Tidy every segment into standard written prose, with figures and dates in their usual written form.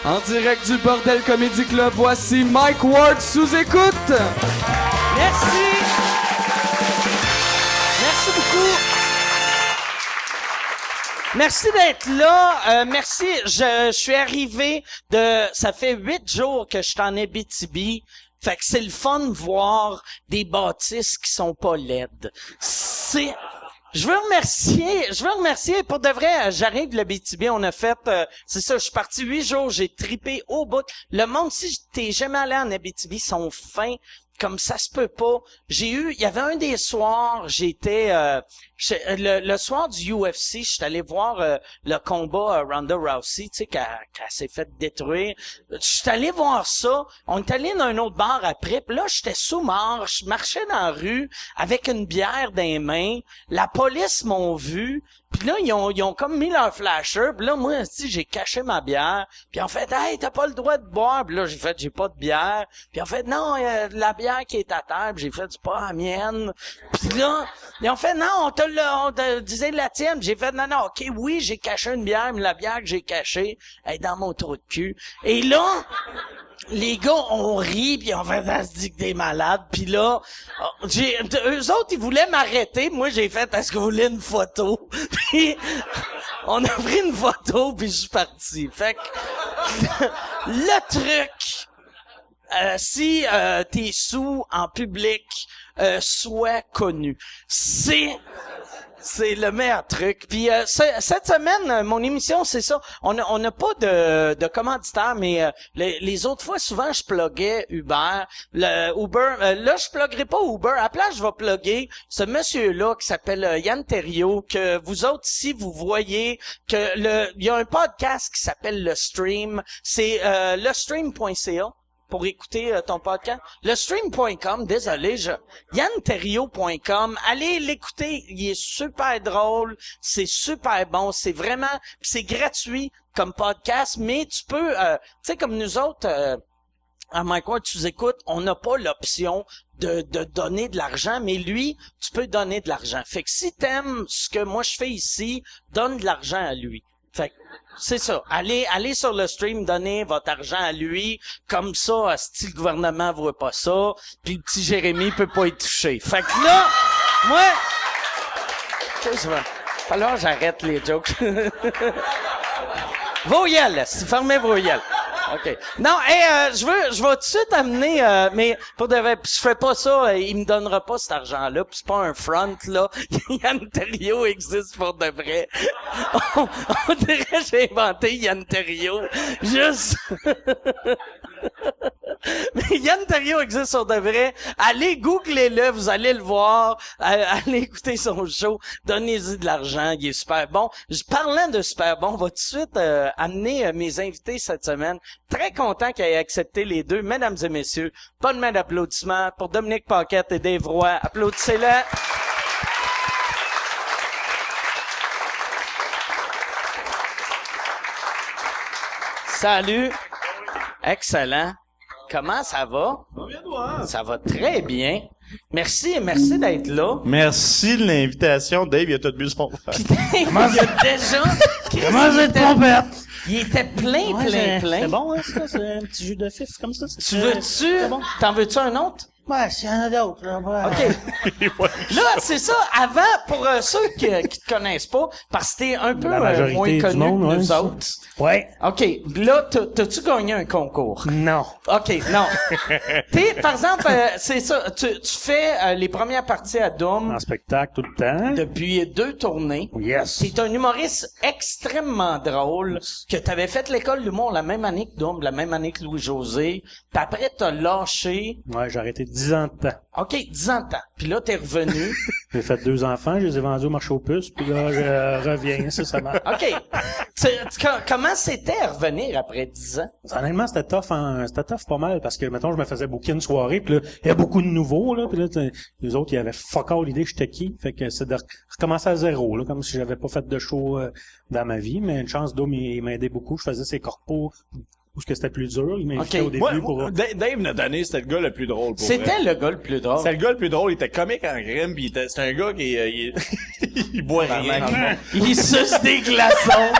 En direct du Bordel Comedy Club, voici Mike Ward sous écoute. Merci. Merci beaucoup. Merci d'être là. Merci. Je suis arrivé ça fait 8 jours que je suis en Abitibi. Fait que c'est le fun de voir des bâtisses qui sont pas laides. Je veux remercier, pour de vrai, j'arrive de l'Abitibi, on a fait, c'est ça, je suis parti 8 jours, j'ai tripé au bout. Le monde, si t'es jamais allé en Abitibi, sont fins, comme ça se peut pas. Il y avait un des soirs, le soir du UFC, je suis allé voir le combat Ronda Rousey, tu sais, qu'elle s'est fait détruire. Je suis allé voir ça. On est allé dans un autre bar après, puis là, j'étais sous-mort. Je marchais dans la rue avec une bière dans les mains. La police m'ont vu. Puis là, ils ont comme mis leur flasher. Puis là, moi, j'ai caché ma bière. Puis en fait, hey, t'as pas le droit de boire. Puis là, j'ai pas de bière. Puis en fait, non, la bière qui est à terre. Puis j'ai fait, c'est pas la mienne. Puis là, ils ont fait, non, on te disait la tienne. J'ai fait, non, ok, oui, j'ai caché une bière, mais la bière que j'ai cachée est dans mon trou de cul. Et là, les gars ont ri, puis on fait, ça se dit que t'es malade. Puis là, eux autres, ils voulaient m'arrêter. Moi, j'ai fait, est-ce que vous voulez une photo? Puis on a pris une photo, puis je suis parti. Fait que le truc, si t'es sous en public, sois connu. C'est le meilleur truc. Puis cette semaine, mon émission, c'est ça. On n'a pas de commanditaire, mais les autres fois, souvent, je pluguais Uber. Le Uber, là, je pluguerai pas Uber. À la place, je vais plugger ce monsieur-là qui s'appelle Yann Terriot, que vous autres, si vous voyez que il y a un podcast qui s'appelle Le Stream. C'est lestream.ca. Pour écouter ton podcast. Lestream.com, désolé, YannTerrio.com, allez l'écouter, il est super drôle, c'est super bon, c'est vraiment, c'est gratuit comme podcast, mais tu peux, tu sais, comme nous autres, à Mike Ward, tu écoutes, on n'a pas l'option de donner de l'argent, mais lui, tu peux donner de l'argent. Fait que si t'aimes ce que moi je fais ici, donne de l'argent à lui. Fait que, c'est ça. Allez sur le stream, donnez votre argent à lui. Comme ça, si le gouvernement voit pas ça, puis le petit Jérémy peut pas y toucher. Fait que là, moi, alors j'arrête les jokes. Voyelle, fermez voyelle. OK. Non, je vais tout de suite amener, mais pour de vrai, je fais pas ça, il me donnera pas cet argent-là, pis c'est pas un front, là. Yann Terriot existe pour de vrai. On dirait que j'ai inventé Yann Terriot. Juste. Mais Yann Terriot existe pour de vrai. Allez, googlez-le, vous allez le voir. Allez écouter son show. Donnez-y de l'argent, il est super bon. Parlant de super bon, on va tout de suite amener mes invités cette semaine. Très content qu'ils aient accepté les deux. Mesdames et messieurs, bonne main d'applaudissements pour Dominique Paquette et Dave Roy. Applaudissez-le. Salut. Excellent. Comment ça va? Ça va très bien. Merci d'être là. Merci de l'invitation. Dave, il a tout bu son verre. Puis Dave, il y a déjà... Comment j'ai trompette? Il était plein. C'est bon, hein, ça? C'est un petit jus de fif comme ça? Tu veux-tu... bon. T'en veux-tu un autre? Ouais, s'il y en a d'autres, là. Ouais. OK. Là, c'est ça. Avant, pour ceux qui te connaissent pas, parce que t'es un peu La majorité moins du connu monde, que nous ouais, autres. Ouais. OK. Là, t'as-tu gagné un concours? Non. OK, non. Par exemple, c'est ça. Tu fais les premières parties à Doom En spectacle tout le temps. depuis 2 tournées. Yes. T'es un humoriste extrêmement drôle, que t'avais fait l'école d'humour la même année que Doom, la même année que Louis-José. Puis après, t'as lâché. Ouais, j'ai arrêté 10 ans de temps. OK, 10 ans de temps. Puis là, t'es revenu. J'ai fait 2 enfants, je les ai vendus au marché aux puces, puis là, je reviens incessamment. OK. Comment c'était revenir après 10 ans? Honnêtement, c'était tough pas mal, parce que, mettons, je me faisais booker une soirée, puis là, il y a beaucoup de nouveaux, là, puis là, les autres, ils avaient fuck all l'idée que j'étais qui, fait que c'est de recommencer à zéro, là, comme si j'avais pas fait de show dans ma vie, mais une chance, Dom, il m'a aidé beaucoup, je faisais ses corpos où que c'était plus dur, il m'invitait au début pour... Dave notre année, c'était le gars le plus drôle pour C'était vrai. le gars le plus drôle. C'était le gars le plus drôle, il était comique en crème, pis c'était un gars qui il boit rien. Il suce des glaçons.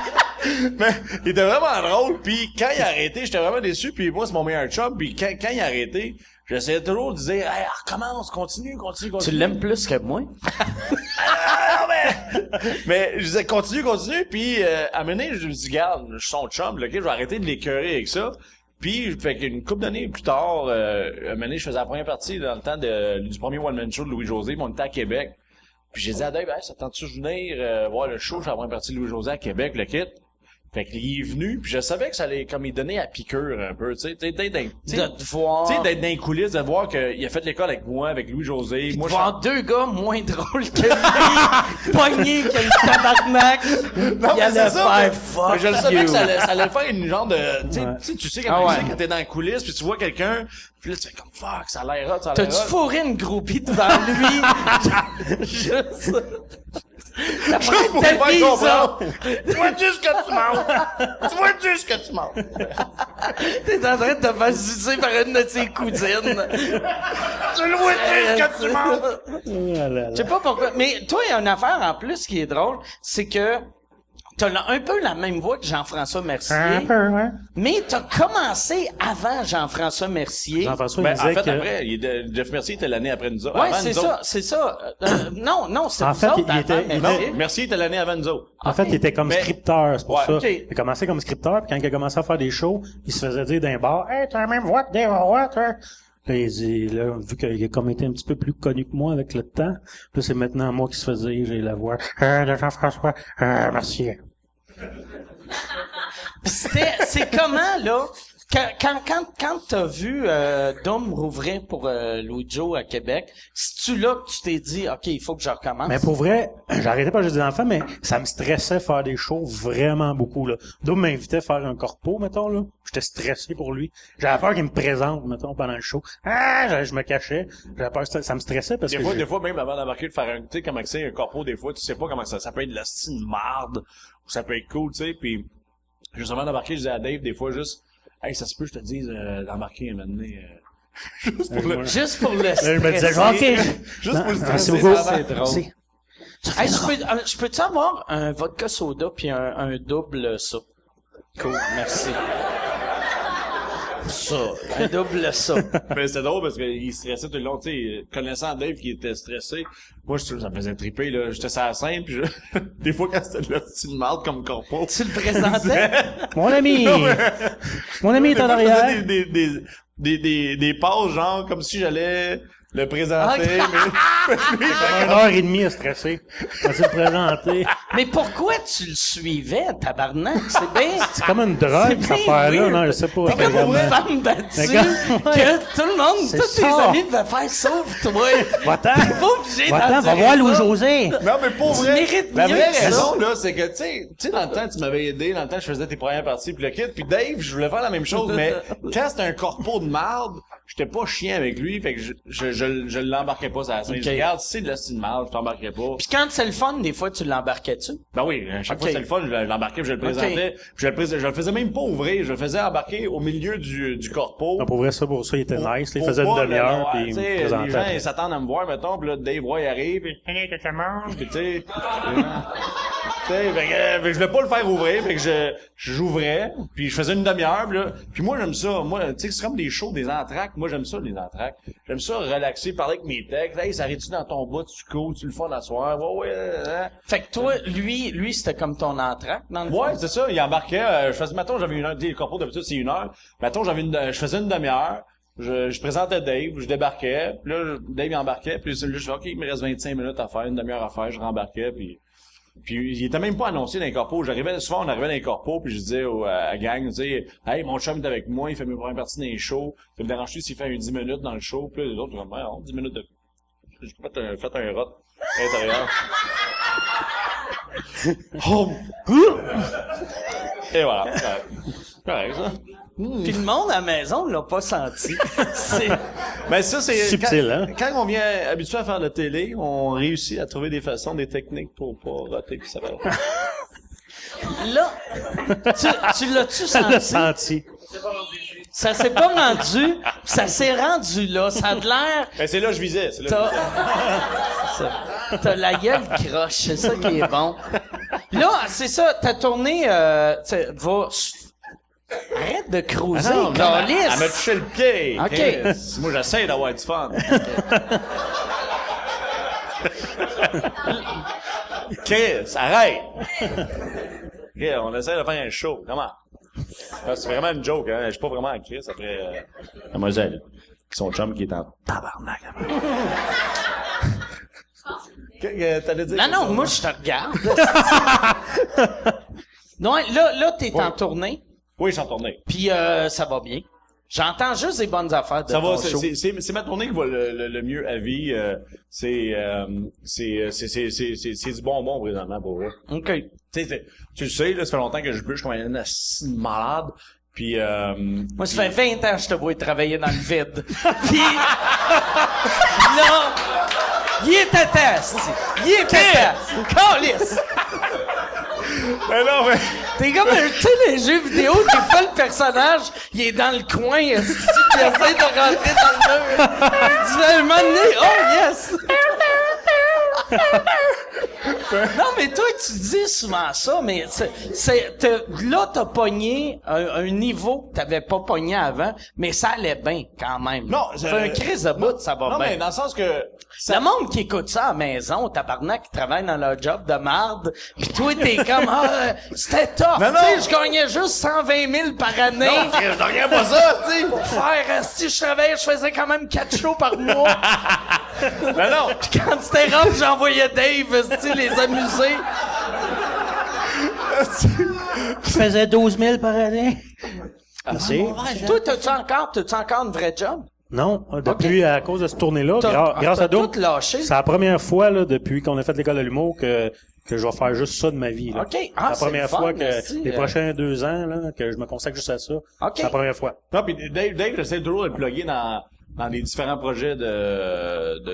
Mais il était vraiment drôle, puis quand il a arrêté, j'étais vraiment déçu, puis moi, c'est mon meilleur chum, puis quand il a arrêté, j'essayais toujours de dire, hey, recommence, continue. Tu l'aimes plus que moi? Mais je disais, continue, puis à un moment donné, je me dis, garde, je suis son chum, là, ok, je vais arrêter de l'écœurer avec ça. Puis, fait qu'une couple d'années plus tard, un moment donné, je faisais la première partie dans le temps du premier one-man show de Louis-José, mais on était à Québec. Puis j'ai dit à Dave, hey, ça tente-tu de venir voir le show, je fais la première partie de Louis-José à Québec, le kit. Fait qu'il est venu, puis je savais que ça allait comme il donnait à piqûre un peu, tu sais, de te voir. Tu sais, d'être dans les coulisses, de voir qu'il a fait l'école avec moi, avec Louis-José. Moi, voir deux gars moins drôles que lui, pognés que le tabarnak. Non, il allait faire fuck. Mais je le savais que ça allait faire une genre de, tu sais comment quand t'es dans les coulisses, puis tu vois quelqu'un, puis là tu fais comme fuck, ça a l'air hot, T'as-tu fourré une groupie devant lui? Juste pour te faire comprendre. Tu vois-tu ce que tu manges? T'es en train de te faire sucer par une de tes cousines. Tu le vois-tu ce que tu manges? Je sais pas pourquoi. Mais toi, il y a une affaire en plus qui est drôle, c'est que t'as un peu la même voix que Jean-François Mercier. Un peu, ouais. Mais t'as commencé avant Jean-François Mercier. Jean-François Ben, disait en fait, que... après, Jeff Mercier était l'année après nous autres. Ouais, avant c'est nous ça, autres. c'est ça. Non, c'est En vous fait, autres il était- avant il Mercier. Non, Mercier était l'année avant nous autres. En fait, il était comme Mais- scripteur, c'est pour Ouais, ça. ok. Il a commencé comme scripteur, puis quand il a commencé à faire des shows, il se faisait dire d'un bar, « Hey, t'as la même voix que Dave Roy, toi! » Là, il dit, là, vu qu'il a comme été un petit peu plus connu que moi avec le temps, là, c'est maintenant moi qui se faisait dire, j'ai la voix, de Jean-François, merci. C'est comment, là, quand t'as vu Dom rouvrir pour Louis Joe à Québec, c'est-tu là que tu t'es dit, OK, il faut que je recommence? Mais pour vrai, j'arrêtais pas juste des enfants, mais ça me stressait faire des shows vraiment beaucoup, là. Dom m'invitait à faire un corpo, mettons, là. J'étais stressé pour lui. J'avais peur qu'il me présente, mettons, pendant le show. Je me cachais. J'avais peur, ça me stressait parce que... Des fois, même avant d'embarquer, de faire tu sais, comment c'est un corpo, des fois, tu sais pas comment ça peut être de la style marde, ou ça peut être cool, tu sais, puis juste avant d'embarquer, je disais à Dave, des fois, juste, hey, ça se peut, je te dise, d'embarquer un moment donné, Juste pour le Là, je me disais, stresser. OK. juste pour le Non, stresser. c'est beaucoup. C'est drôle. C'est- Hey, je peux-tu avoir un vodka soda puis un double ça? Cool, merci. Ça, un double ça. Mais c'était drôle parce qu'il stressait tout le long, tu sais, connaissant Dave qui était stressé, moi, ça me faisait triper, là. J'étais sur la scène, pis des fois, quand c'était de la style marde comme corpo. Tu le présentais? Mon ami! Non, mais- Mon ami est Des en fois, je arrière. faisais des pauses, genre, comme si j'allais le présenter, Ok. mais Une heure et demie à stresser. Quand tu le présentais. Mais pourquoi tu le suivais, tabarnak? C'est bien... C'est comme une drogue, cette bien affaire-là. weird. Non, je sais pas. T'es comme vraiment. une femme battue Regarde, que tout le monde, C'est tous tes ça. amis devaient faire sauf toi. Va-t'en! T'es pas obligé Va-t'en, va d'endurer voir ça. Louis-José! non, mais pour Tu vrai, mérites la mieux vraie que ça. raison, là, c'est que, tu sais, dans le temps, tu m'avais aidé, dans le temps, je faisais tes premières parties, puis le kit, puis Dave, je voulais faire la même chose, mais quand c'était un corpo de marde, j'étais pas chien avec lui, fait que je l'embarquais pas sur la scène. Ok. Je dis, regarde, si c'est de la style marde, je t'embarquerai pas. Puis quand c'est le fun, des fois, tu l'embarquais-tu? Ben oui, à chaque Ok. fois que c'était le fun, je l'embarquais, puis je le présentais. Puis je le faisais même pas ouvrir, je le faisais embarquer au milieu du corpo. Non, pour vrai, ça, pour ça, il était Pour- nice. Il pour faisait une pas, demi-heure, là, puis il tu me sais, présentait. les gens, après. ils s'attendent à me voir, mettons, puis là, Dave Roy arrive, puis hey, que ça mange, puis tu sais. Tu sais, fait que je voulais pas le faire ouvrir, fait que j'ouvrais, puis je faisais une demi-heure, puis moi j'aime ça, moi, tu sais, c'est comme des shows, des entractes, moi j'aime ça, les entractes. J'aime ça relaxer, parler avec mes textes, hey, ça arrête-tu dans ton bout, tu cours, tu le fais la soirée, ouais. Fait que toi, lui, c'était comme ton entraque, dans le fond? Ouais, c'est ça, il embarquait, je faisais, mettons, j'avais une heure, le corpo d'habitude c'est une heure, mettons, je faisais une demi-heure, je présentais Dave, je débarquais, puis là, Dave il embarquait, puis là, je fais, OK, il me reste 25 minutes à faire, une demi-heure à faire, je rembarquais, puis il était même pas annoncé dans les corpos. Souvent, on arrivait dans les corpos, puis je disais à la gang, tu sais, hey, mon chum est avec moi, il fait mes premières parties dans les shows, ça me dérange-tu s'il fait un 10 minutes dans le show, puis là, les autres, ils comme, 10 minutes de... J'ai fait un rot à l'intérieur. Oh! Et voilà. Correct, ça. Puis le monde à la maison l'a pas senti. C'est... Mais ça, c'est... Subtil, hein? Quand on vient habitué à faire de la télé, on réussit à trouver des façons, des techniques pour pas roter, puis ça va. Là, tu l'as-tu Elle l'a senti? senti. Ça s'est pas rendu, ça s'est rendu là. Ça a de l'air... Ben, c'est là que je visais, c'est là que je visais. T'as la gueule croche, c'est ça qui est bon. Là, c'est ça, t'as tourné, arrête de cruiser, câlisse. Elle m'a touché le pied. OK. Chris. Moi, j'essaie d'avoir du fun. Chris, arrête. OK, on essaie de faire un show. Comment? C'est vraiment une joke, hein. Je suis pas vraiment en Chris après, mademoiselle. Son chum qui est en tabarnak. T'allais dire? Non, moi, je te regarde. Non, là, t'es en tournée, Oui, je suis en tournée. puis ça va bien. J'entends juste des bonnes affaires de Ça va, ton show. c'est ma tournée qui va le mieux à vie. C'est du bonbon présentement pour eux. OK. Tu le sais, là, ça fait longtemps que je bûche comme un malade. Puis Moi, ça fait 20 ans que je te vois travailler dans le vide. Puis, là, il est à test. Il est à test. Câlisse. mais non, mais T'es comme tu sais, les jeux vidéo, des fois, le personnage, il est dans le coin, esti, puis il essaie de rentrer dans le mur. Tu vas un moment donné, oh yes! Non, mais toi, tu dis souvent ça, mais là, t'as pogné un niveau que t'avais pas pogné avant, mais ça allait bien, quand même. Non, c'est un crise de bout, ça va non, bien. mais dans le sens que Le monde qui écoute ça à la maison, tabarnak, qui travaille dans leur job de marde, pis toi, t'es comme, c'était tough, Non, non. tu sais, je gagnais juste 120 000 par année. non, je regarde pas ça, tu sais. Pour faire, si je travaillais, je faisais quand même 4 shows par mois. Non. Pis quand c'était rough, j'envoyais Dave, tu les amuser. Je faisais 12 000 par année. Assez. Toi, t'as-tu encore une vraie job? Non, depuis, à cause de cette tournée-là, grâce à Doom, tout lâché? c'est la première fois, là, depuis qu'on a fait l'école de l'humour que je vais faire juste ça de ma vie, là. OK. C'est Ah, la c'est première le fun, fois que, merci. les prochains 2 ans, là, que je me consacre juste à ça. OK. C'est la première fois. Non, puis Dave, j'essaie toujours de le plugger dans des différents projets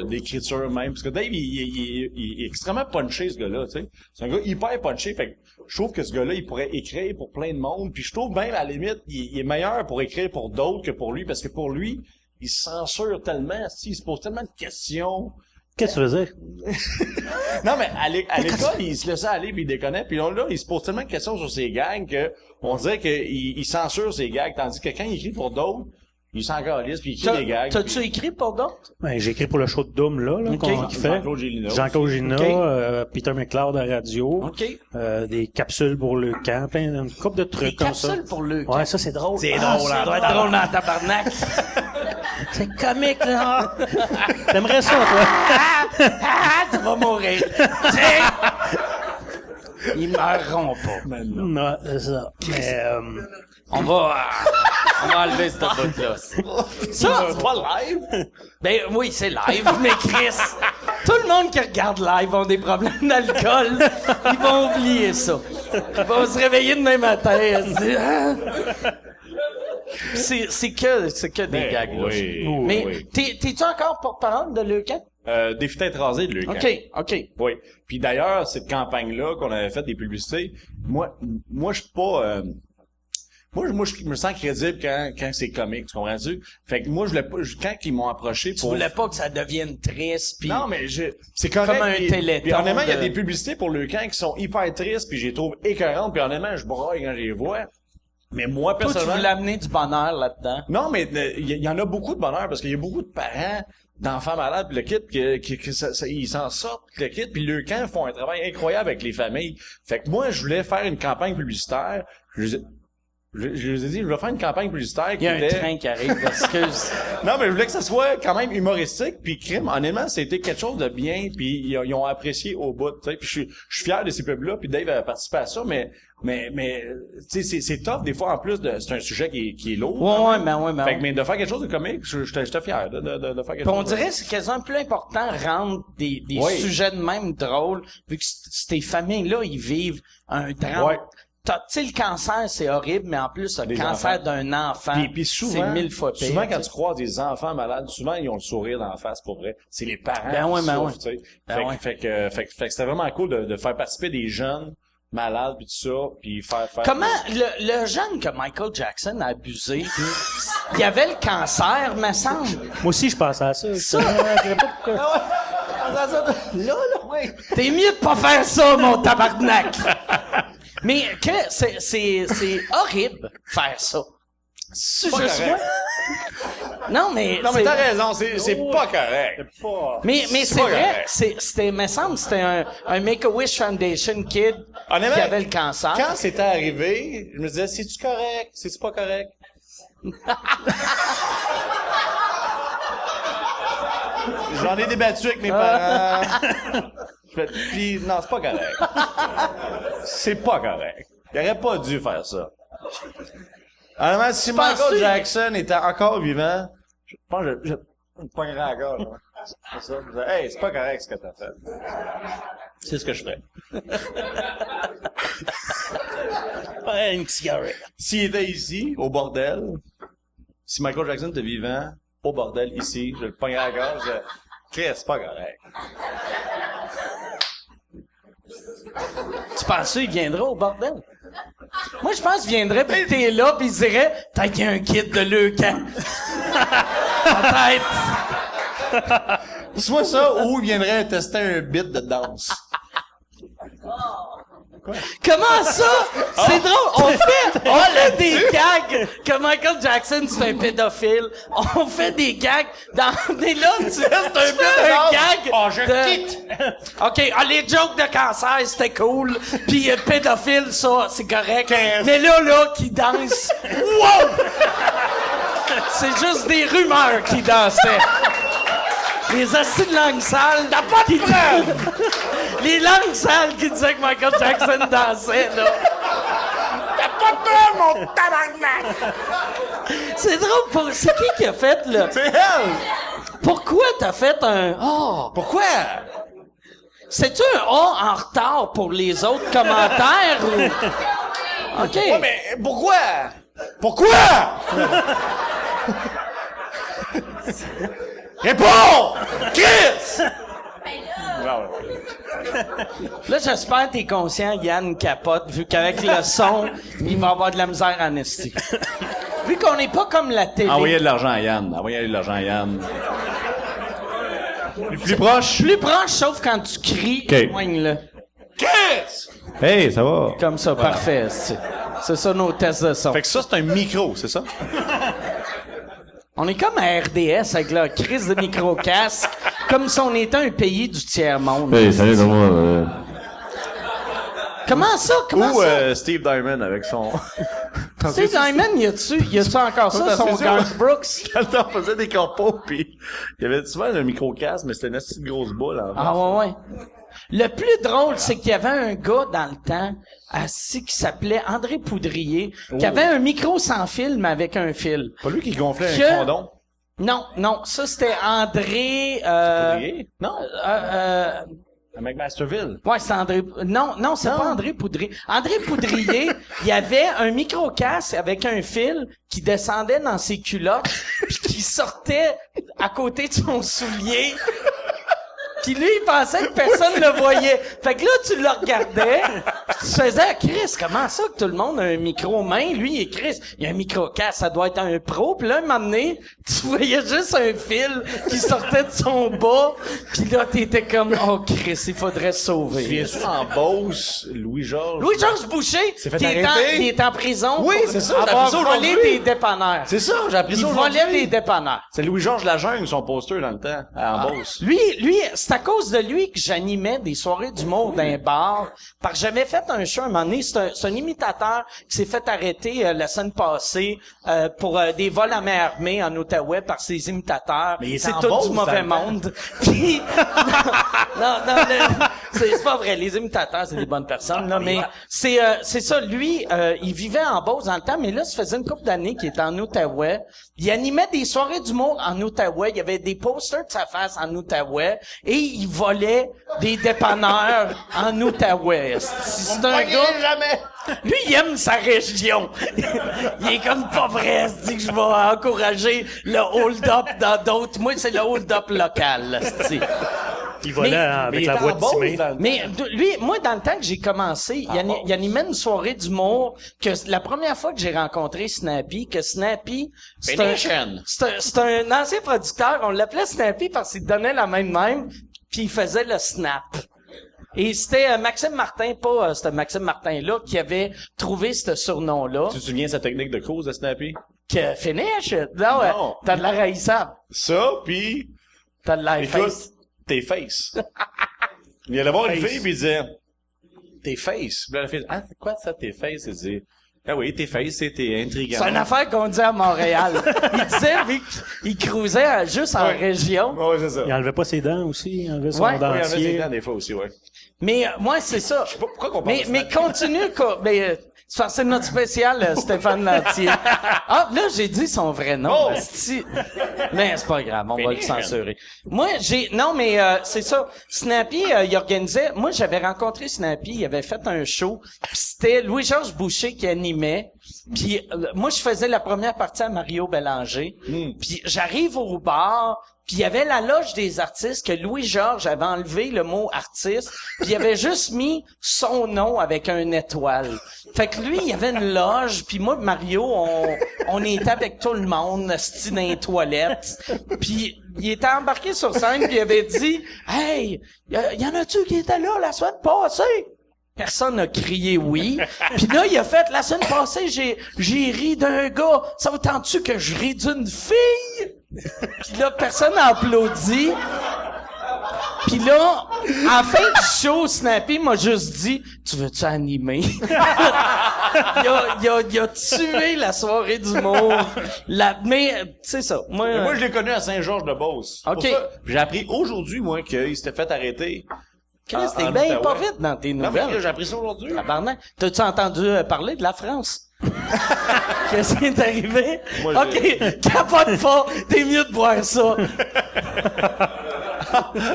d'écriture même. Parce que Dave, il est extrêmement punché, ce gars-là, tu sais. C'est un gars hyper punché. Fait que je trouve que ce gars-là, il pourrait écrire pour plein de monde. Puis je trouve même, à la limite, il est meilleur pour écrire pour d'autres que pour lui. Parce que pour lui, il se censure tellement, il se pose tellement de questions. Qu'est-ce que tu veux dire? Non, mais à l'école, il se laissait aller puis il déconnait. Puis là, il se pose tellement de questions sur ses gags que on dirait qu'il censure ses gags. Tandis que quand il écrit pour d'autres, il s'en calisse puis il écrit des gags. T'as-tu écrit pour d'autres? Ben, j'ai écrit pour le show de Doom, là, OK. qu'on fait. Jean-Claude Gélina. Jean-Claude Gina, OK. Peter McLeod à radio. OK. Des capsules pour le camp, plein d'une couple de trucs Des comme ça. capsules pour le Ouais, ça, c'est drôle. C'est Ah, drôle, ça hein? doit être drôle dans tabarnak. C'est comique, là. T'aimerais ça, toi? Tu vas mourir. Tiens! Ils meurront pas. Non, c'est ça. Mais, On va enlever cette bout-là. Ça, C'est pas live? ben oui, c'est live, mais Chris, tout le monde qui regarde live ont des problèmes d'alcool. Ils vont oublier ça. Ils vont se réveiller demain matin et se dire, ah. C'est que des gags, là. Oui, Mais oui. t'es-tu encore porte-parole de Leucan? Des têtes rasées de Luc. OK. Oui. Puis d'ailleurs, cette campagne-là qu'on avait fait des publicités, moi je suis pas moi je me sens crédible quand c'est comique, tu comprends-tu? Fait que moi je voulais pas quand ils m'ont approché Tu pour voulais pas que ça devienne triste pis... Non, mais c'est correct. Comme un puis- téléthon Puis honnêtement, il y a de- des publicités pour le camp qui sont hyper tristes, puis je les trouve écœurantes, puis honnêtement, je braille quand je les vois. Mais moi, Toi, tu personnellement... voulais amener du bonheur là-dedans. Non, mais il y en a beaucoup de bonheur, parce qu'il y a beaucoup de parents d'enfants malades, puis le kit, ils s'en sortent, le kit, puis le camp font un travail incroyable avec les familles. Fait que moi, je voulais faire une campagne publicitaire. Je les ai dit, je vais faire une campagne publicitaire Il qui y a un était... train qui arrive, excuse. Non, mais je voulais que ça soit quand même humoristique, puis crime. Honnêtement, c'était quelque chose de bien, puis ils ont apprécié au bout, tu sais. Puis je suis fier de ces pubs-là, puis Dave a participé à ça, mais tu sais, c'est tough des fois en plus c'est un sujet qui est lourd. Ouais, Fait que, mais de faire quelque chose de comique, j'étais fier de faire quelque Puis on chose. dirait que c'est quasiment plus important rendre des Oui. sujets de même drôles, vu que ces familles-là, ils vivent un drame. Ouais. Tu sais, le cancer, c'est horrible, mais en plus, le Des cancer enfants. d'un enfant, Puis souvent, c'est 1000 fois pire. souvent quand tu tu sais. croises des enfants malades, souvent ils ont le sourire dans la face pour vrai. C'est les parents Ben ouais, qui ben souffrent, ouais. tu sais. Ben ouais. Fait que c'était vraiment cool de faire participer des jeunes malades puis tout ça, puis faire Comment le jeune que Michael Jackson a abusé, il y avait le cancer, me semble. moi aussi, je pense à ça. Ça. Là, T'es mieux de pas faire ça, mon tabarnak! Mais que c'est horrible faire ça. C'est Pas juste correct. moi. Non, mais t'as raison, c'est pas correct. mais c'est pas vrai, correct. c'était, me semble, c'était un Make-A-Wish Foundation kid Honnêtement, qui avait le cancer. Quand c'était arrivé, je me disais, c'est-tu correct? C'est-tu pas correct? J'en ai débattu avec mes parents. Puis, non, c'est pas correct. C'est pas correct. Il aurait pas dû faire ça. Honnêtement, si Michael penses-tu? Jackson était encore vivant, je pense que je me pognerais à la gorge. Hein. C'est ça. Je disais, hey, c'est pas correct ce que t'as fait. C'est ce que je ferais. Ouais, une cigarette. S'il était ici, au bordel, si Michael Jackson était vivant, au bordel, ici, je le pognerais à la gorge, je disais, Chris, c'est pas correct. Tu penses qu'il viendra au bordel? Moi, je pense qu'il viendrait pis t'es là pis il dirait, t'as qu'il y a un kid de Leucan. Peut-être. Soit ça, ou il viendrait tester un bit de danse. Comment ça? C'est drôle. On fait des gags que Michael Jackson, c'est un pédophile. On fait des gags dans des là, c'est un gag. Oh, je de... quitte! OK, les jokes de cancer, c'était cool. Puis pédophile, ça, c'est correct. Mais là, qui danse. Wow! C'est juste des rumeurs qui dansaient. Les acides de langue sale. T'as pas de preuve! Les langues sales qui disaient que Michael Jackson dansait, là. T'as pas de preuve, mon tabarnak! C'est drôle, c'est qui a fait, là? C'est elle! Pourquoi t'as fait un A? Pourquoi? C'est-tu un A en retard pour les autres commentaires ou... OK. Ouais, mais pourquoi? Pourquoi? Réponds! Chris! Là, j'espère que t'es conscient, Yann capote, vu qu'avec le son, il va avoir de la misère en esti. Vu qu'on n'est pas comme la télé. Envoyez de l'argent à Yann. Envoyez de l'argent à Yann. Plus proche. Plus proche, sauf quand tu cries, OK. éloigne-le. Chris! Hey, ça va? Comme ça, parfait. C'est ça nos tests de son. Fait que ça, c'est un micro, c'est ça? On est comme à RDS avec leur crise de micro-casque, comme si on était un pays du tiers-monde. Hey, salut, comment Comment ça? Comment Ou ça? Steve Diamond avec son... Steve Diamond, y a-tu encore ça, son Garth Brooks? Quand on faisait des compos, pis il y avait souvent un micro-casque, mais c'était une assez grosse boule en face. Ah ouais. Le plus drôle, c'est qu'il y avait un gars dans le temps, assis, qui s'appelait André Poudrier, qui avait un micro sans fil, mais avec un fil. Pas lui qui gonflait Que- un condom. Non, ça c'était André... Poudrier? Non. euh, McMasterville. Ouais, c'est André... Non, c'est pas André Poudrier. André Poudrier, il y avait un micro-casque avec un fil qui descendait dans ses culottes, puis qui sortait à côté de son soulier. Puis lui, il pensait que personne le voyait. Fait que là, tu le regardais, pis tu faisais, ah, Chris, comment ça que tout le monde a un micro-main? Lui, il est Chris, il a un micro-casque, ça doit être un pro. Puis là, un moment donné, tu voyais juste un fil qui sortait de son bas. Puis là, t'étais comme, oh Chris, il faudrait se sauver. Viens-tu en Beauce, Louis-Georges? Louis-Georges Boucher, s'est fait qui est arrêter. qui est en prison Oui, pour c'est ça, j'ai avoir appris ça volé aujourd'hui. des dépanneurs. C'est ça, j'ai appris Il ça volait aujourd'hui. des dépanneurs. C'est Louis-Georges Lajungle, son poster dans le temps, en Beauce. Lui, c'est à cause de lui que j'animais des soirées d'humour dans un bar. Parce que j'avais fait un show un moment donné. C'est un imitateur qui s'est fait arrêter la semaine passée pour des vols à main armée en Outaouais par ses imitateurs. Mais il est c'est en tout Beauce du mauvais dans le monde. Puis, non, c'est pas vrai. Les imitateurs, c'est des bonnes personnes, là. Mais c'est ça. Lui, il vivait en Beauce dans le temps, mais là, ça faisait une couple d'années qu'il était en Outaouais. Il animait des soirées d'humour en Outaouais. Il y avait des posters de sa face en Outaouais. Et il volait des dépanneurs en Outaouais. C'est un gars... jamais! Lui, il aime sa région. Il est comme pas vrai. Il se dit que je vais encourager le hold-up dans d'autres. Moi, c'est le hold-up local, c'est. Il volait Mais- avec la voix de Timé. Mais lui, moi, dans le temps que j'ai commencé, il animait une soirée d'humour que la première fois que j'ai rencontré Snappy, que Snappy, c'est un ancien producteur, on l'appelait Snappy parce qu'il donnait la même, puis il faisait le snap. Et c'était Maxime Martin, pas c'était Maxime Martin-là, qui avait trouvé ce surnom-là. Tu te souviens de sa technique de cause de Snappy? Que finish? Non, Non. t'as de l'air haïssable. Ça, pis... T'as de l'air Écoute, face. tes faces. Il allait voir une fille pis il disait, tes faces. Puis là, la fille, ah, c'est quoi ça, tes faces? Il dit, ah oui, tes faces, c'était intriguant. C'est une affaire qu'on dit à Montréal. Il disait, vu qu'il cruisait juste en Ouais. région. Ouais, c'est ça. Il enlevait pas ses dents aussi, il enlevait son Ouais. Oui, il y en a ses dentier. dents des fois aussi, ouais. Mais moi, c'est ça. Je sais pas pourquoi qu'on parle de Mais Snappy. continue, c'est parce que c'est notre spécial, Stéphane Lantier. Ah, là, j'ai dit son vrai nom. Oh! asti. Mais c'est pas grave, on va le Finish. censurer. Moi, non, mais c'est ça. Snappy, il organisait. Moi, j'avais rencontré Snappy, il avait fait un show. Pis c'était Louis-Georges Boucher qui animait. Puis moi, je faisais la première partie à Mario Bélanger. Puis j'arrive au bar. Puis il y avait la loge des artistes que Louis-Georges avait enlevé le mot artiste, puis il avait juste mis son nom avec une étoile. Fait que lui, il y avait une loge, puis moi, Mario, on était avec tout le monde, sti dans les toilettes. Puis il était embarqué sur scène, puis il avait dit « Hey, y en a-tu qui étaient là la semaine passée? » Personne n'a crié oui. Puis là, il a fait, la semaine passée, j'ai ri d'un gars. Ça vous tente-tu que je ris d'une fille? Puis là, personne n'a applaudi. Puis là, à la fin du show, Snappy m'a juste dit, tu veux-tu animer? il a tué la soirée d'humour. Mais, c'est ça. Mais moi, je l'ai connu à Saint-Georges-de-Beauce. OK. Pour ça, j'ai appris aujourd'hui, moi, qu'il s'était fait arrêter. Chris, en t'es bien Outaouais. pas vite dans tes Non, mais nouvelles. j'ai appris ça aujourd'hui. Tabarnak. T'as-tu entendu parler de la France? Qu'est-ce qui est arrivé? Moi, OK, capote pas. T'es mieux de boire ça.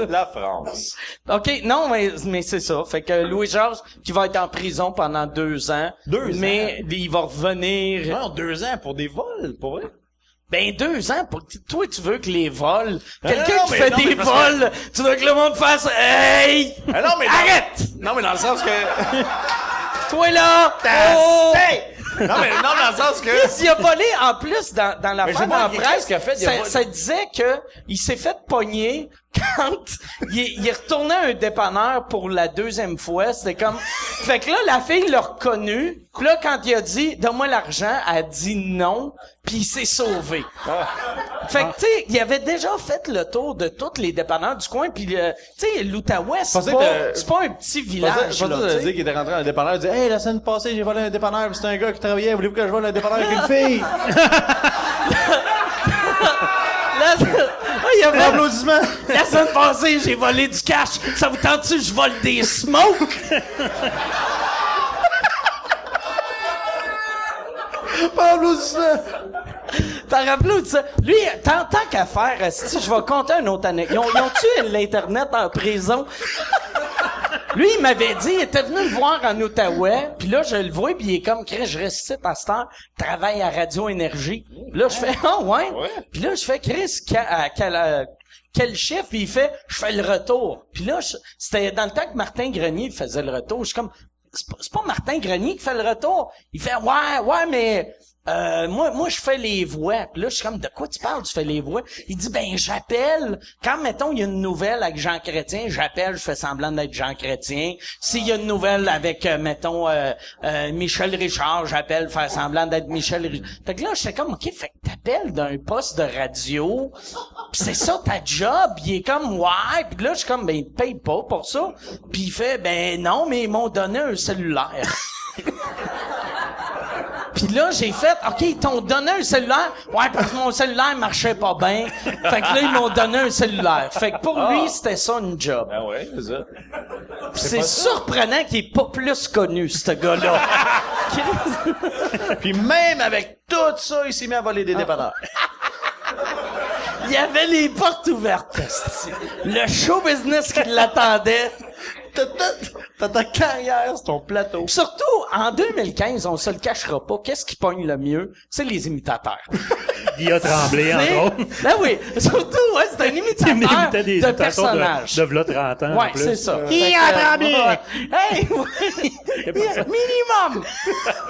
La France. OK, non, mais c'est ça. Fait que Louis-Georges, qui va être en prison pendant 2 ans. 2 Mais il va revenir. Non, 2 ans pour des vols, pour vrai. Ben, 2 ans, toi, tu veux que les vols, quelqu'un non, qui mais fait non, des mais parce vols, tu veux que le monde fasse, hey! Ah non, mais Arrête! Non, mais dans le sens que... Toi là! Oh! Hey! Non, mais non, dans le sens que... Il a volé, en plus, dans Mais l'affaire j'ai dans la pas- presse, qu'est-ce qu'il a fait? Il a volé. ça disait que il s'est fait pogner quand il est retourné à un dépanneur pour la 2e fois. C'était comme... Fait que là, la fille l'a reconnu. Puis là, quand il a dit « Donne-moi l'argent », elle a dit non, puis il s'est sauvé. Fait que, tu sais, il avait déjà fait le tour de tous les dépanneurs du coin, puis tu sais, l'Outaouais, c'est pensais pas, que- c'est pas un petit Je village, pensais là, que tu tu sais. dire qu'il était rentré dans un dépanneur, il disait, hey, la semaine passée, j'ai volé un dépanneur, pis c'était un gars qui travaillait, voulez-vous que je vole un dépanneur avec une fille? Là, il y avait Applaudissements! la semaine passée, j'ai volé du cash. Ça vous tente-tu que je vole des smokes? Pas applaudissements! T'en rappelles de ça? Lui, tant qu'à faire, si je vais compter une autre anecdote. Ils ont tué l'Internet en prison. Lui, il m'avait dit, il était venu me voir en Outaouais, puis là, je le vois, puis il est comme, Chris, je reste ici à cette heure, travaille à Radio Énergie. Puis là, je fais, ah ouais? Ouais. Puis là, je fais, Chris, quel chiffre? Puis il fait, je fais le retour. Puis là, c'était dans le temps que Martin Grenier faisait le retour. Je suis comme, c'est pas Martin Grenier qui fait le retour. Il fait, ouais, mais... moi, je fais les voix. Puis là, je suis comme, de quoi tu parles, tu fais les voix? Il dit, ben, j'appelle. Quand, mettons, il y a une nouvelle avec Jean Chrétien, j'appelle, je fais semblant d'être Jean Chrétien. S'il y a une nouvelle avec, mettons, Michel Richard, j'appelle, faire semblant d'être Michel Richard. Fait que là, j'étais comme, OK, fait que t'appelles d'un poste de radio. Pis c'est ça ta job. Il est comme, ouais. Puis là, je suis comme, ben, il te paye pas pour ça. Puis il fait, ben, non, mais ils m'ont donné un cellulaire. Pis là, j'ai fait, OK, ils t'ont donné un cellulaire. Ouais, parce que mon cellulaire marchait pas bien. Fait que là, ils m'ont donné un cellulaire. Fait que pour lui, c'était ça une job. Ben ouais, c'est ça. Pis c'est surprenant qu'il est pas plus connu, ce gars-là. Puis même avec tout ça, il s'est mis à voler des dépanneurs. Il y avait les portes ouvertes, esti. Le show business qui l'attendait. T'as ta carrière sur ton plateau. Pis surtout, en 2015, on se le cachera pas, qu'est-ce qui pogne le mieux? C'est les imitateurs. Il a tremblé, entre autres. Ben oui, surtout, ouais, c'est un Il imitateur imitait des de imitations personnages. de v'là 30 ans. en Ouais, plus. c'est ça. Qui Fait a que, tremblé? Hey, oui. Minimum!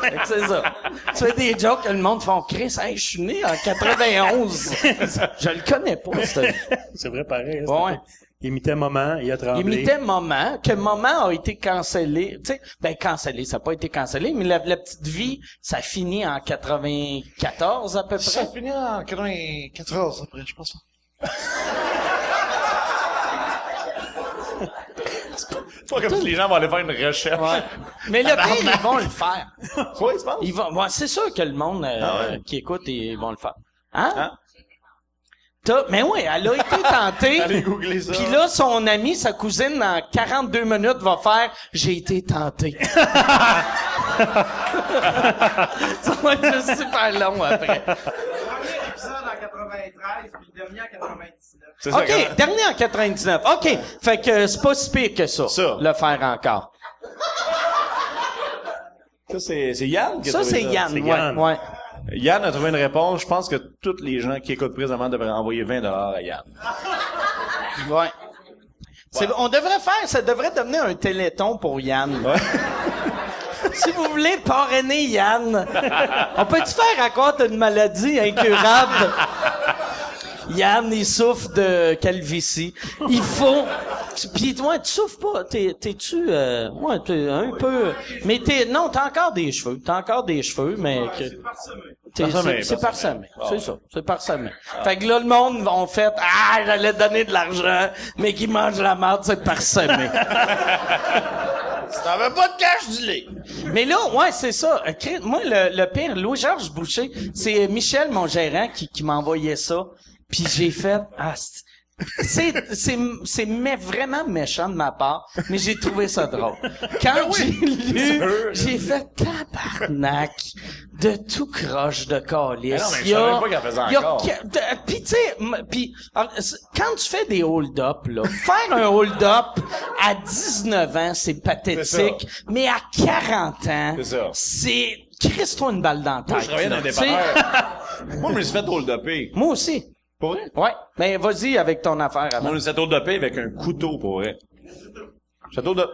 Fait que c'est ça. Tu fais des jokes que le monde font, Chris, hey, je suis né en 91. Je le connais pas, C'est vrai, pareil. hein, Ouais. imitait Maman, il a tremblé. Imitait Maman, que Maman a été cancellé. Tu sais, cancellé, ça n'a pas été cancellé, mais la petite vie, ça finit en 94 à peu près. Ça finit en 94 après, je pense. C'est pas comme si les gens vont aller faire une recherche. Ouais. Mais le pire, ils vont le faire. Oui, tu penses? Ouais, c'est sûr que le monde qui écoute, ils vont le faire. Hein? Hein? Mais oui, elle a été tentée. Allez googler ça. Puis là, son amie, sa cousine, dans 42 minutes, va faire « J'ai été tentée ». Ça va être juste super long après. Épisode en 93, puis le dernier en 99. C'est ça, OK, dernier en 99. OK, fait que c'est pas si pire que ça, le faire encore. Ça, c'est Yann qui a Ça, trouvé c'est Yann, C'est ouais, Yann. ouais. Yann a trouvé une réponse. Je pense que tous les gens qui écoutent présentement devraient envoyer 20$ à Yann. Ouais. On devrait faire, ça devrait devenir un téléthon pour Yann. Ouais. Si vous voulez parrainer Yann, on peut-tu faire à quoi t'as une maladie incurable? Yann, il souffre de calvitie. Il faut... Pis toi, tu souffres pas. T'es-tu... ouais, t'es un peu... Mais non, t'as encore des cheveux. Mais... C'est parsemé. C'est ça. C'est parsemé. Fait que là, le monde vont fait, j'allais donner de l'argent, mais qui mange la merde, c'est parsemé. Si t'en veux pas de cash, dis-le. Mais là, ouais, c'est ça. Moi, le pire, Louis-Georges Boucher, c'est Michel, mon gérant, qui m'envoyait ça. Puis j'ai fait, c'est vraiment méchant de ma part, mais j'ai trouvé ça drôle. Quand j'ai lu, j'ai fait tabarnak de tout croche de calice. Non, mais je savais même pas qu'elle faisait encore. Puis tu sais, quand tu fais des hold-up, là, faire un hold-up à 19 ans, c'est pathétique, mais à 40 ans, c'est crisse-toi une balle dans la tête. Moi, je travaillais dans un dépanneur. Moi, je me suis fait hold-upper. Moi aussi. Pour vrai? Ouais. Mais vas-y avec ton affaire avant. Moi, je me suis fait hold-upper avec un couteau, pour vrai. Château de...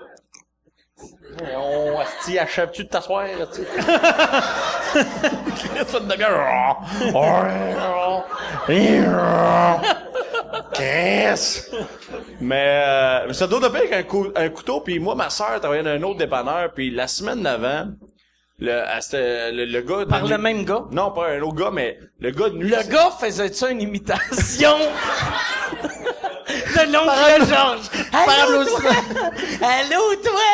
Oh, asti, achèves-tu de t'asseoir, asti? Ça de demi-heure. Qu'est-ce? Mais, je me suis fait hold-upper avec un couteau, puis moi, ma sœur travaillait dans un autre dépanneur, puis la semaine d'avant, c'était le gars... Par le même gars? Non, pas un autre gars, mais le gars de nuit... Le gars faisait ça une imitation de l'oncle Georges. Allô, toi! Allô, toi!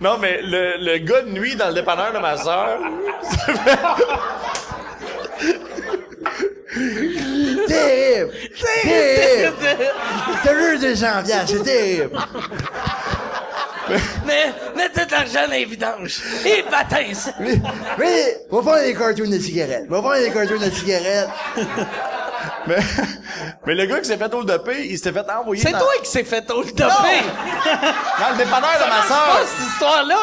Non, mais le gars de nuit dans le dépanneur de ma sœur... Terrible! Terrible! T'as eu 200 piastres, c'est terrible! Mais tout l'argent dans les vidanges. Et patin, ça. Mais, va faire des cartoons de cigarettes. Mais le gars qui s'est fait hold-upper, il s'était fait envoyer C'est dans... toi qui s'est fait hold-upper. Dans le dépanneur de ma C'est sœur. pas cette histoire-là,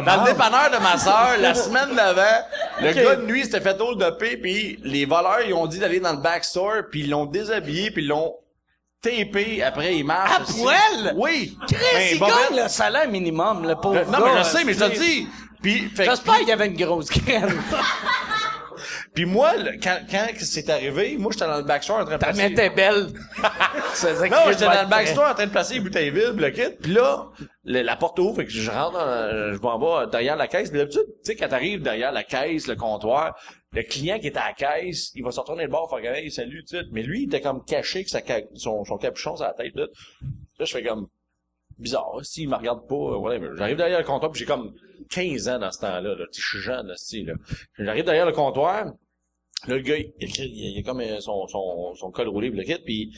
Dans le dépanneur de ma sœur, la semaine d'avant, le gars de nuit s'était fait hold-upper, puis les voleurs, ils ont dit d'aller dans le backstore, puis ils l'ont déshabillé, puis ils l'ont tapé, après il marche. À poil? Oui! Chris, il gagne le salaire minimum, le pauvre Non, gars. mais je sais, mais je te dis. Puis, J'espère qu'il y avait une grosse graine. Puis moi, quand c'est arrivé, moi, j'étais dans le backstore en train de Ta placer... main était belle. Non, j'étais dans le backstore en train de placer les bouteilles vides, le kit. Puis là, la porte ouvre, fait que je rentre, je m'en vais derrière la caisse. Puis d'habitude, tu sais, quand t'arrives derrière la caisse, le comptoir, le client qui est à la caisse, il va se retourner le bord, faire hey, salut, tu sais. Mais lui, il était comme caché avec son capuchon sur la tête, là. Là, je fais comme bizarre, s'il me regarde pas, whatever. J'arrive derrière le comptoir, puis j'ai comme 15 ans dans ce temps-là, là. Je suis jeune, là. J'arrive derrière le comptoir. Là, le gars, il a comme son col roulé, le kit, puis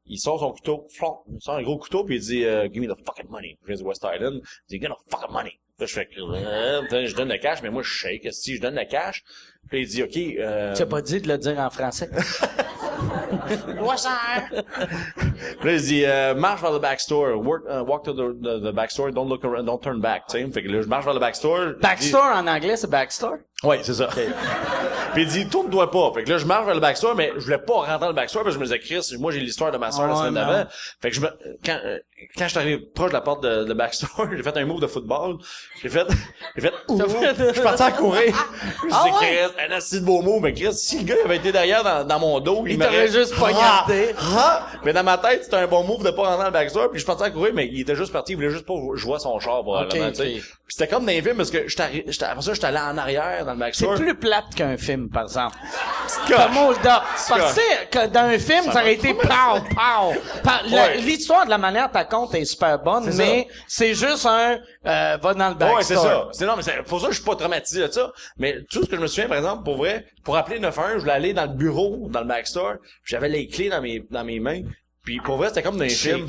il sort son couteau, il sort un gros couteau, puis il dit give me the fucking money. Je viens de West Island. Il dit give me the fucking money. Là, je fais je donne le cash, mais moi, je shake. Si je donne le cash, puis il dit OK. Tu as pas dit de le dire en français? Ouais, ça. Là, il dit marche vers le backstore, walk to the backstore, don't look around, don't turn back, tu sais. Fait que là, je marche vers le backstore. Backstore en anglais, c'est backstore? Ouais, c'est ça. Puis il dit, tourne-toi pas. Fait que là, je marche vers le backstore, mais je voulais pas rentrer dans le backstore parce que je me disais, Chris, moi, j'ai l'histoire de ma soeur la semaine d'avant. Fait que quand je suis arrivé proche de la porte de backstore, j'ai fait un move de football. J'ai fait, je suis parti à courir. Je disais, Chris, un assez de beau mot, mais Chris, si le gars avait été derrière dans mon dos, il t'aurait juste poignardé. Mais dans ma tête, c'était un bon move de pas rentrer dans le backstore, puis je suis parti à courir, mais il était juste parti, il voulait juste pas jouer son char, probablement, tu sais. Puis c'était comme dans les films, parce que après ça, j'étais allé en arrière dans le backstore. C'est plus plate qu'un film, par exemple. Comme parce que dans un film, ça aurait été l'histoire de la manière ta compte est super bonne, mais c'est juste un va dans le backstore. Ouais, c'est ça. Mais c'est pour ça que je suis pas traumatisé de ça. Mais tout ce que je me souviens, par exemple, pour vrai, pour appeler 911, je voulais aller dans le bureau, dans le backstore, puis j'avais les clés dans mes mains. Puis pour vrai, c'était comme dans un film.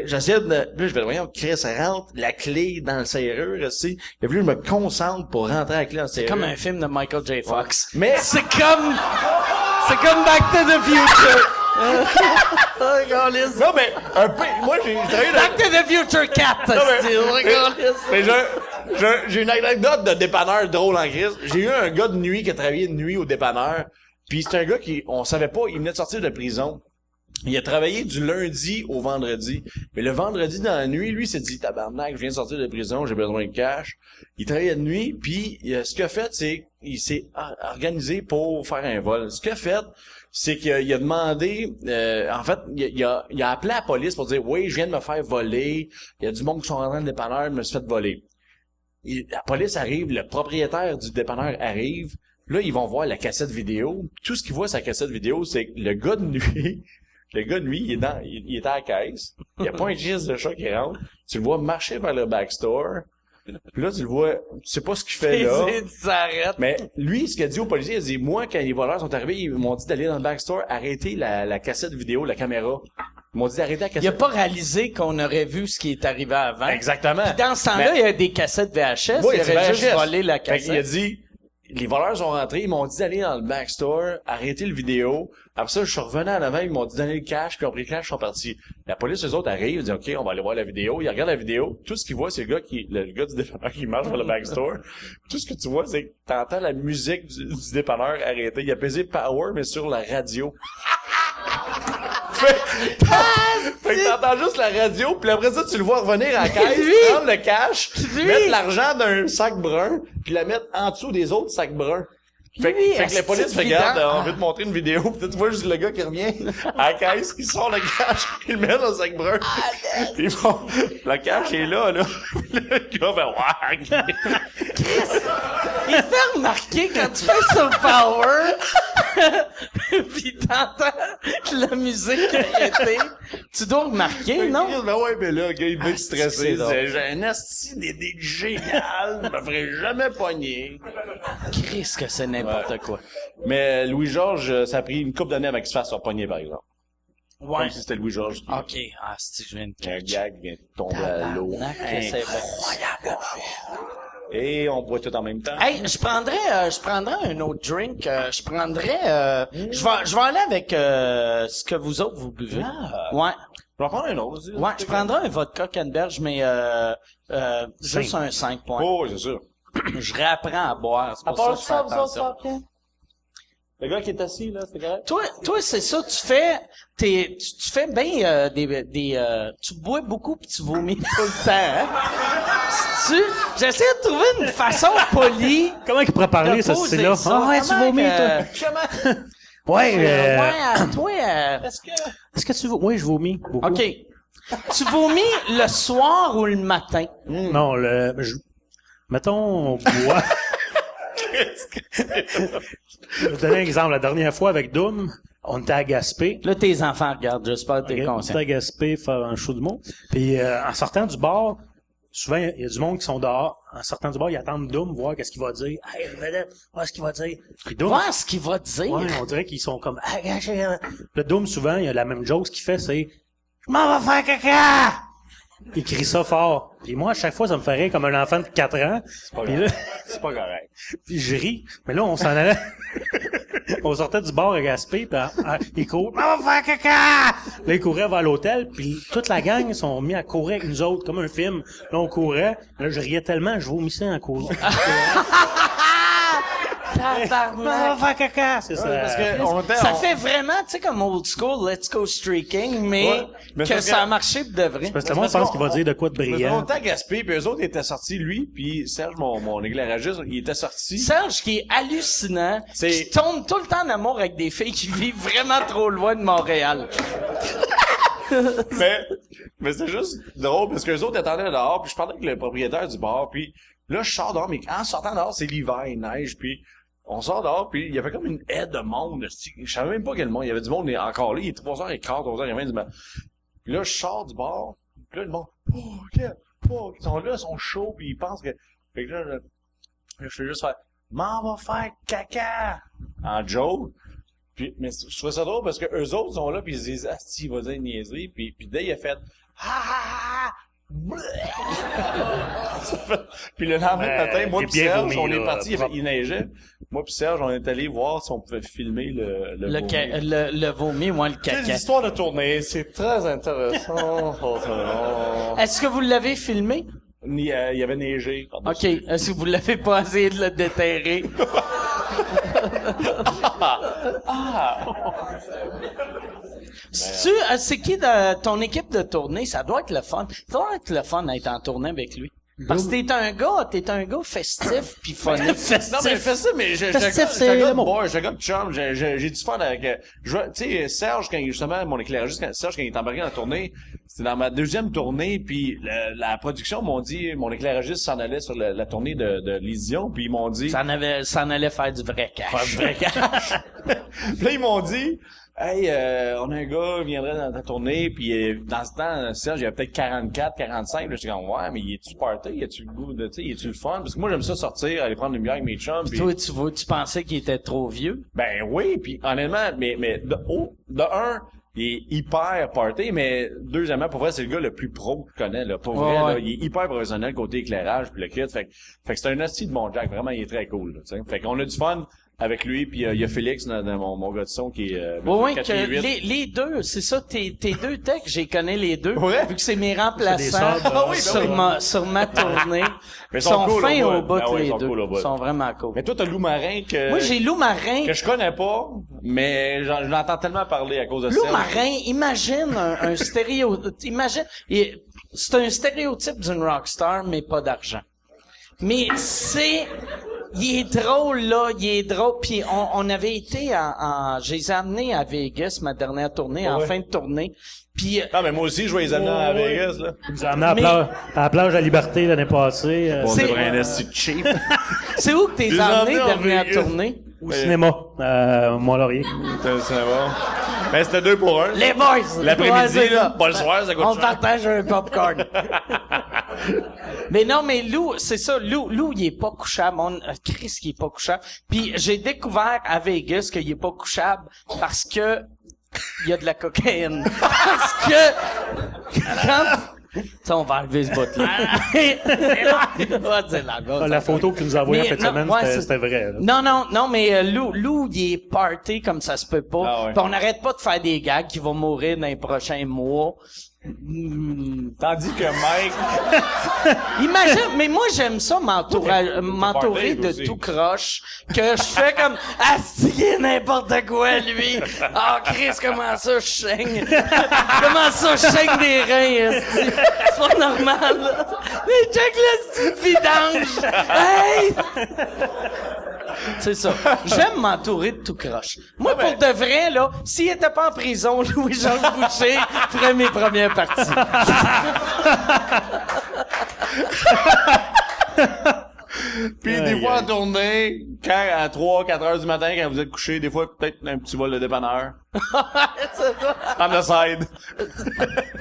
J'essayais de... Là, je vais voyons, Chris, rentre la clé dans le serrure, aussi. Il a fallu que je me concentre pour rentrer la clé dans le serrure. C'est comme un film de Michael J. Fox. Ouais. Mais... C'est comme Back to the Future. Non, mais un peu... Moi, j'ai travaillé Back to the Future 4, mais j'ai une anecdote de dépanneur drôle en crise. J'ai eu un gars de nuit qui a travaillé de nuit au dépanneur. Puis c'est un gars qui, on savait pas, il venait de sortir de prison. Il a travaillé du lundi au vendredi. Mais le vendredi dans la nuit, lui, il s'est dit, tabarnak, je viens de sortir de prison, j'ai besoin de cash. Il travaillait de nuit, puis ce qu'il a fait, c'est il s'est organisé pour faire un vol. Ce qu'il a fait, c'est qu'il a demandé, en fait, il a appelé la police pour dire, oui, je viens de me faire voler. Il y a du monde qui sont rentrés dans le dépanneur, je me suis fait voler. La police arrive, le propriétaire du dépanneur arrive. Là, ils vont voir la cassette vidéo. Tout ce qu'ils voient sur la cassette vidéo, c'est que le gars de nuit, il est à la caisse. Il y a pas un geste de chat qui rentre. Tu le vois marcher vers le backstore. Puis là, tu le vois, tu sais pas ce qu'il fait là. Mais lui, ce qu'il a dit aux policiers, il a dit, moi, quand les voleurs sont arrivés, ils m'ont dit d'aller dans le backstore, arrêter la cassette vidéo, la caméra. Ils m'ont dit d'arrêter la cassette. Il a pas réalisé qu'on aurait vu ce qui est arrivé avant. Exactement. Puis dans ce temps-là, il y a des cassettes VHS. Oui, il aurait juste volé la cassette. Il a dit, les voleurs sont rentrés, ils m'ont dit d'aller dans le backstore, arrêter le vidéo. Après ça, je suis revenu à l'avant, ils m'ont dit donner le cash, puis ils ont pris le cash, ils sont partis. La police, eux autres, arrivent, ils disent, OK, on va aller voir la vidéo. Ils regardent la vidéo. Tout ce qu'ils voient, c'est le gars du dépanneur qui marche vers le backstore. Tout ce que tu vois, c'est que t'entends la musique du dépanneur arrêter. Il a pesé power, mais sur la radio. Fait que t'entends juste la radio, puis après ça, tu le vois revenir à la caisse, prendre le cash, mettre l'argent d'un sac brun, puis la mettre en dessous des autres sacs bruns. Fait que la police regarde, on veut te montrer une vidéo, pis tu vois juste le gars qui revient à la caisse, qui sort le cash, il le met dans le sac brun. Puis bon, le cash est là. Le gars fait ouais. Il fait remarquer quand tu fais sur Power, pis t'entends la musique arrêtée, tu dois remarquer, non? Ben ouais, mais là, le gars, il veut stresser. J'ai un asti d'idée géniale, je me ferais jamais pogner. Qu'est-ce que c'est n'importe quoi. Mais Louis-Georges, ça a pris une couple d'années avant qu'il se fasse repogner, par exemple. Ouais. Comme si c'était Louis-Georges. OK. Ah, si je viens de Un gag vient de tomber à l'eau. Incroyable. Et on boit tout en même temps. Hey, je prendrais un autre drink. Je vais aller avec ce que vous autres vous buvez. Ouais. Je vais en prendre un autre aussi. Ouais, je prendrais un vodka Canberge, mais juste un 5 points. Oh, oui, c'est sûr. Je réapprends à boire. C'est pour ça que je fais attention. Le gars qui est assis, là, c'est correct? Toi, c'est ça, tu fais bien tu bois beaucoup pis tu vomis tout le temps, hein? J'essaie de trouver une façon polie. Comment il pourrait parler, ça, c'est là? Ah ouais, tu vomis, toi. Ouais, toi, est-ce que tu vomis? Oui, je vomis beaucoup. OK. Tu vomis le soir ou le matin? Non, mettons, on boit. Je vais te donner un exemple. La dernière fois avec Doom, on était à Gaspé. Là, tes enfants regardent, j'espère que t'es conscient. On était à Gaspé faire un show du monde. Puis en sortant du bar, souvent, il y a du monde qui sont dehors. En sortant du bar, ils attendent Doom, voir qu'est-ce qu'il va dire. Hey, vedette, voir ce qu'il va dire. Puis Doom, voir ce qu'il va dire? Ouais, on dirait qu'ils sont comme, le Doom, souvent, il y a la même joke qu'il fait, c'est, je m'en vais faire caca! Il crie ça fort. Puis moi, à chaque fois, ça me fait rire comme un enfant de 4 ans. C'est pas correct. Puis je ris. Mais là, on s'en allait. On sortait du bar à Gaspé, puis il court. On va faire caca! Là, il courait vers l'hôtel, puis toute la gang sont mis à courir avec nous autres, comme un film. Là, on courait. Là, je riais tellement, je vomissais en courant. On va Tabarnak! faire caca, c'est ça. Parce que on était, Ça fait vraiment, tu sais, comme old school, let's go streaking, mais, Ouais, mais que parce ça que- a marché pour de vrai. Parce que le monde pense qu'il va dire de quoi de Mais brillant. longtemps à Gaspé, puis eux autres étaient sortis, lui, puis Serge, mon éclairagiste, il était sorti. Serge, qui est hallucinant, C'est- qui tombe tout le temps en amour avec des filles qui vivent vraiment trop loin de Montréal. mais c'est juste drôle, parce qu'eux autres attendaient dehors, puis je parlais avec le propriétaire du bar, puis là, je sors dehors, mais en sortant dehors, c'est l'hiver, il neige, puis on sort dehors, puis il y avait comme une haie de monde, je savais même pas quel monde, il y avait du monde encore là, il est 3h15, 3h20 du matin. Puis là, je sors du bar, puis là, le monde, ils sont là, ils sont chauds, puis ils pensent que, fait que là, je fais juste faire, m'en va faire caca! En joke. Puis, mais je trouve ça drôle parce que eux autres sont là, puis ils se disent, ah, si, il va dire une niaiserie, puis dès il a fait, puis le lendemain matin, moi j'ai pis bien Serge, vomi, on est là, parti, propre. il neigeait. Moi pis Serge, on est allé voir si on pouvait filmer le vomi. Le vomi, moi, le Tu sais, les caca. histoires de tournée, c'est très intéressant. Est-ce que vous l'avez filmé? Il y avait neigé. OK. Est-ce que vous l'avez pas essayé de le déterrer? C'est qui de ton équipe de tournée? Ça doit être le fun. Ça doit être le fun d'être en tournée avec lui. Parce que t'es un gars festif pis funny. Non, mais je fais ça, mais Festif, c'est je le mot. boy, je gars de chum, j'ai du fun avec, tu sais, Serge, quand justement, mon éclairagiste, Serge, quand il est embarqué dans la tournée, c'était dans ma deuxième tournée, puis la production m'ont dit, mon éclairagiste s'en allait sur la tournée de Lysion, puis ils m'ont dit, Ça en allait faire du vrai cash. puis là, ils m'ont dit, hey, on a un gars qui viendrait dans ta tournée, puis dans ce temps, Serge, il y avait peut-être 44, 45, là, j'étais comme, ouais, mais il est-tu party, il a-tu le goût de, tu sais, il est-tu le fun? Parce que moi, j'aime ça sortir, aller prendre une bière avec mes chums, puis Toi, tu pensais qu'il était trop vieux? ben oui, puis honnêtement, mais de un, il est hyper party, mais deuxièmement, pour vrai, c'est le gars le plus pro que je connais, là. Pour vrai, Ouais. là, il est hyper professionnel côté éclairage puis le kit. Fait que c'est un hostie de bon Jack, vraiment, il est très cool, là, tu sais. Fait qu'on a du fun avec lui, puis il y a Félix, mon gars de son, qui est Oui, 4 que et 8. les deux, c'est ça, tes deux techs, j'ai connais les deux. Ouais. Vu que c'est mes C'est des remplaçants sortes, ah oui, ben sur ma tournée. Mais Ils sont cool fins au au bout, Ah ouais, les ils sont deux. cool au bout. Ils sont vraiment cool. Mais toi, t'as Lou Marin que... Moi, j'ai Lou Marin. que je connais pas, mais je l'entends tellement parler à cause de Lou ça. Marin, imagine un stéréotype. C'est un stéréotype d'une rockstar, mais pas d'argent. Mais il est drôle, là, il est drôle. Puis on avait été je les ai amenés à Vegas, ma dernière tournée, en Ouais. fin de tournée. Puis Non, mais moi aussi, je vais les amener à Vegas, là. Il nous a amené à la plage de la Liberté l'année passée. On C'est- devrait un esti cheap. c'est où que t'es Les amené, emmenés en dernière Vegas. tournée? Au cinéma, Mont-Laurier. C'est bon. Mais c'était 2 pour 1. Les boys! L'après-midi, Ouais, c'est là, ça. pas le soir, ça coûte On cher. partage un popcorn. Mais non, mais Lou, c'est ça, Lou, il est pas couchable. Chris, il est pas couchable. Puis j'ai découvert à Vegas qu'il est pas couchable parce que il y a de la cocaïne. Parce que quand... Ça, on va enlever ce bout-là. C'est la Ah, la photo qu'il nous a envoyée en Mais fin de non, semaine, ouais, c'était vrai. là. Non, mais Lou, il est party comme ça se peut pas. Ah ouais. Puis on n'arrête pas de faire des gags qui vont mourir dans les prochains mois. Tandis que Mike, Imagine, mais moi j'aime ça m'entourer party, de aussi. tout croche, que je fais comme astiguer n'importe quoi lui. Ah Chris, comment ça je saigne? Comment ça je saigne des reins? esti? C'est pas normal. Là. Mais check le petit vidange. Hey! C'est ça. J'aime m'entourer de tout croche. Moi, pour de vrai, là, s'il était pas en prison, Louis-Georges Boucher ferait mes premières parties. puis des fois en tournée, quand à 3-4 heures du matin, quand vous êtes couché, des fois peut-être un petit vol de dépanneur. C'est ça. On the side.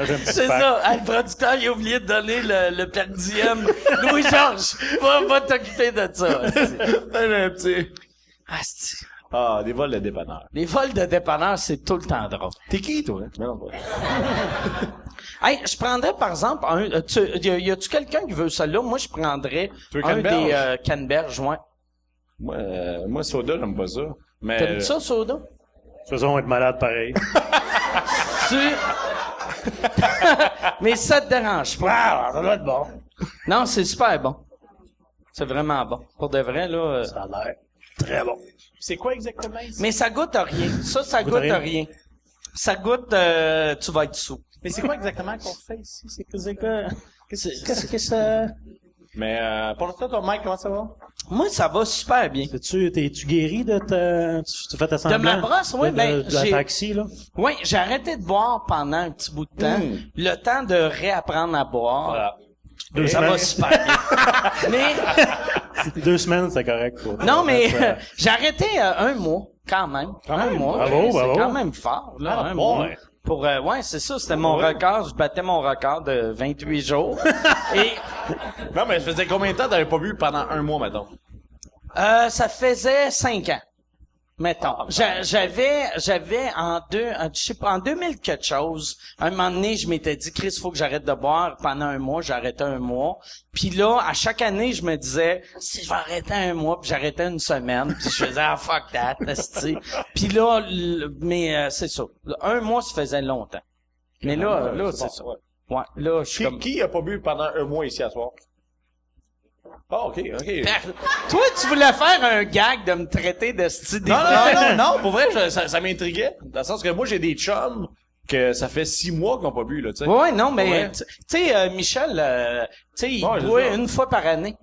J'ai un petit C'est pack. ça. Ah, le producteur, il a oublié de donner le per diem. Louis-Georges, va t'occuper de ça. esti. J'ai un petit... Asti. Ah, des vols de dépanneur. Les vols de dépanneur, c'est tout le temps drôle. T'es qui, toi? Hein? Non, pas. Hey, je prendrais, par exemple, y a-tu quelqu'un qui veut ça là? Moi, je prendrais Tu veux un canneberge? des canneberges, ouais. Moi, soda, j'aime pas ça. Mais... T'aimes ça, Soda? Faisons être malade pareil. Mais ça te dérange pas. Ah, ça doit être bon. Non, c'est super bon. C'est vraiment bon. Pour de vrai, là. Ça a l'air. Très bon. C'est quoi exactement ici? Mais ça goûte à rien. Ça goûte à rien. Ça goûte, tu vas être sous. Mais c'est quoi exactement qu'on fait ici? C'est quoi? Qu'est-ce que ça... Mais, pour l'instant, ton Mike, comment ça va? Moi, ça va super bien. T'es-tu guéri de tu fais ta De ma brosse, oui, ben, de la taxi, là? Oui, j'ai arrêté de boire pendant un petit bout de temps. Le temps de réapprendre à boire. Voilà. Ça va super bien. Mais, 2 semaines, c'est correct, quoi. non, mais, j'ai arrêté un mois, quand même. Un mois. Bravo, C'est bravo. quand même fort, là, un mois. ouais. Pour, ouais, c'est ça, c'était mon record. Je battais mon record de 28 jours. Et, Non, mais ça faisait combien de temps t'avais pas bu pendant un mois, mettons? ça faisait 5 ans. Mettons. J'avais je sais pas, en 2000 quelque chose, un moment donné, je m'étais dit, Chris, faut que j'arrête de boire. Pendant un mois, j'arrêtais un mois. Puis là, à chaque année, je me disais, si je vais arrêter un mois, puis j'arrêtais une semaine, puis je faisais, fuck that, esti. Puis là, mais c'est ça. Un mois, ça faisait longtemps. Mais là, c'est ça. Ouais, là, je suis comme... Qui a pas bu pendant un mois ici à soir? Ah, ok. Toi, tu voulais faire un gag de me traiter de style Non, pour vrai, ça m'intriguait. Dans le sens que moi, j'ai des chums que ça fait 6 mois qu'ils n'ont pas bu, là, tu sais. Ouais, non, mais, Ouais. tu sais, Michel, tu sais, il Ouais, boit c'est ça. une fois par année.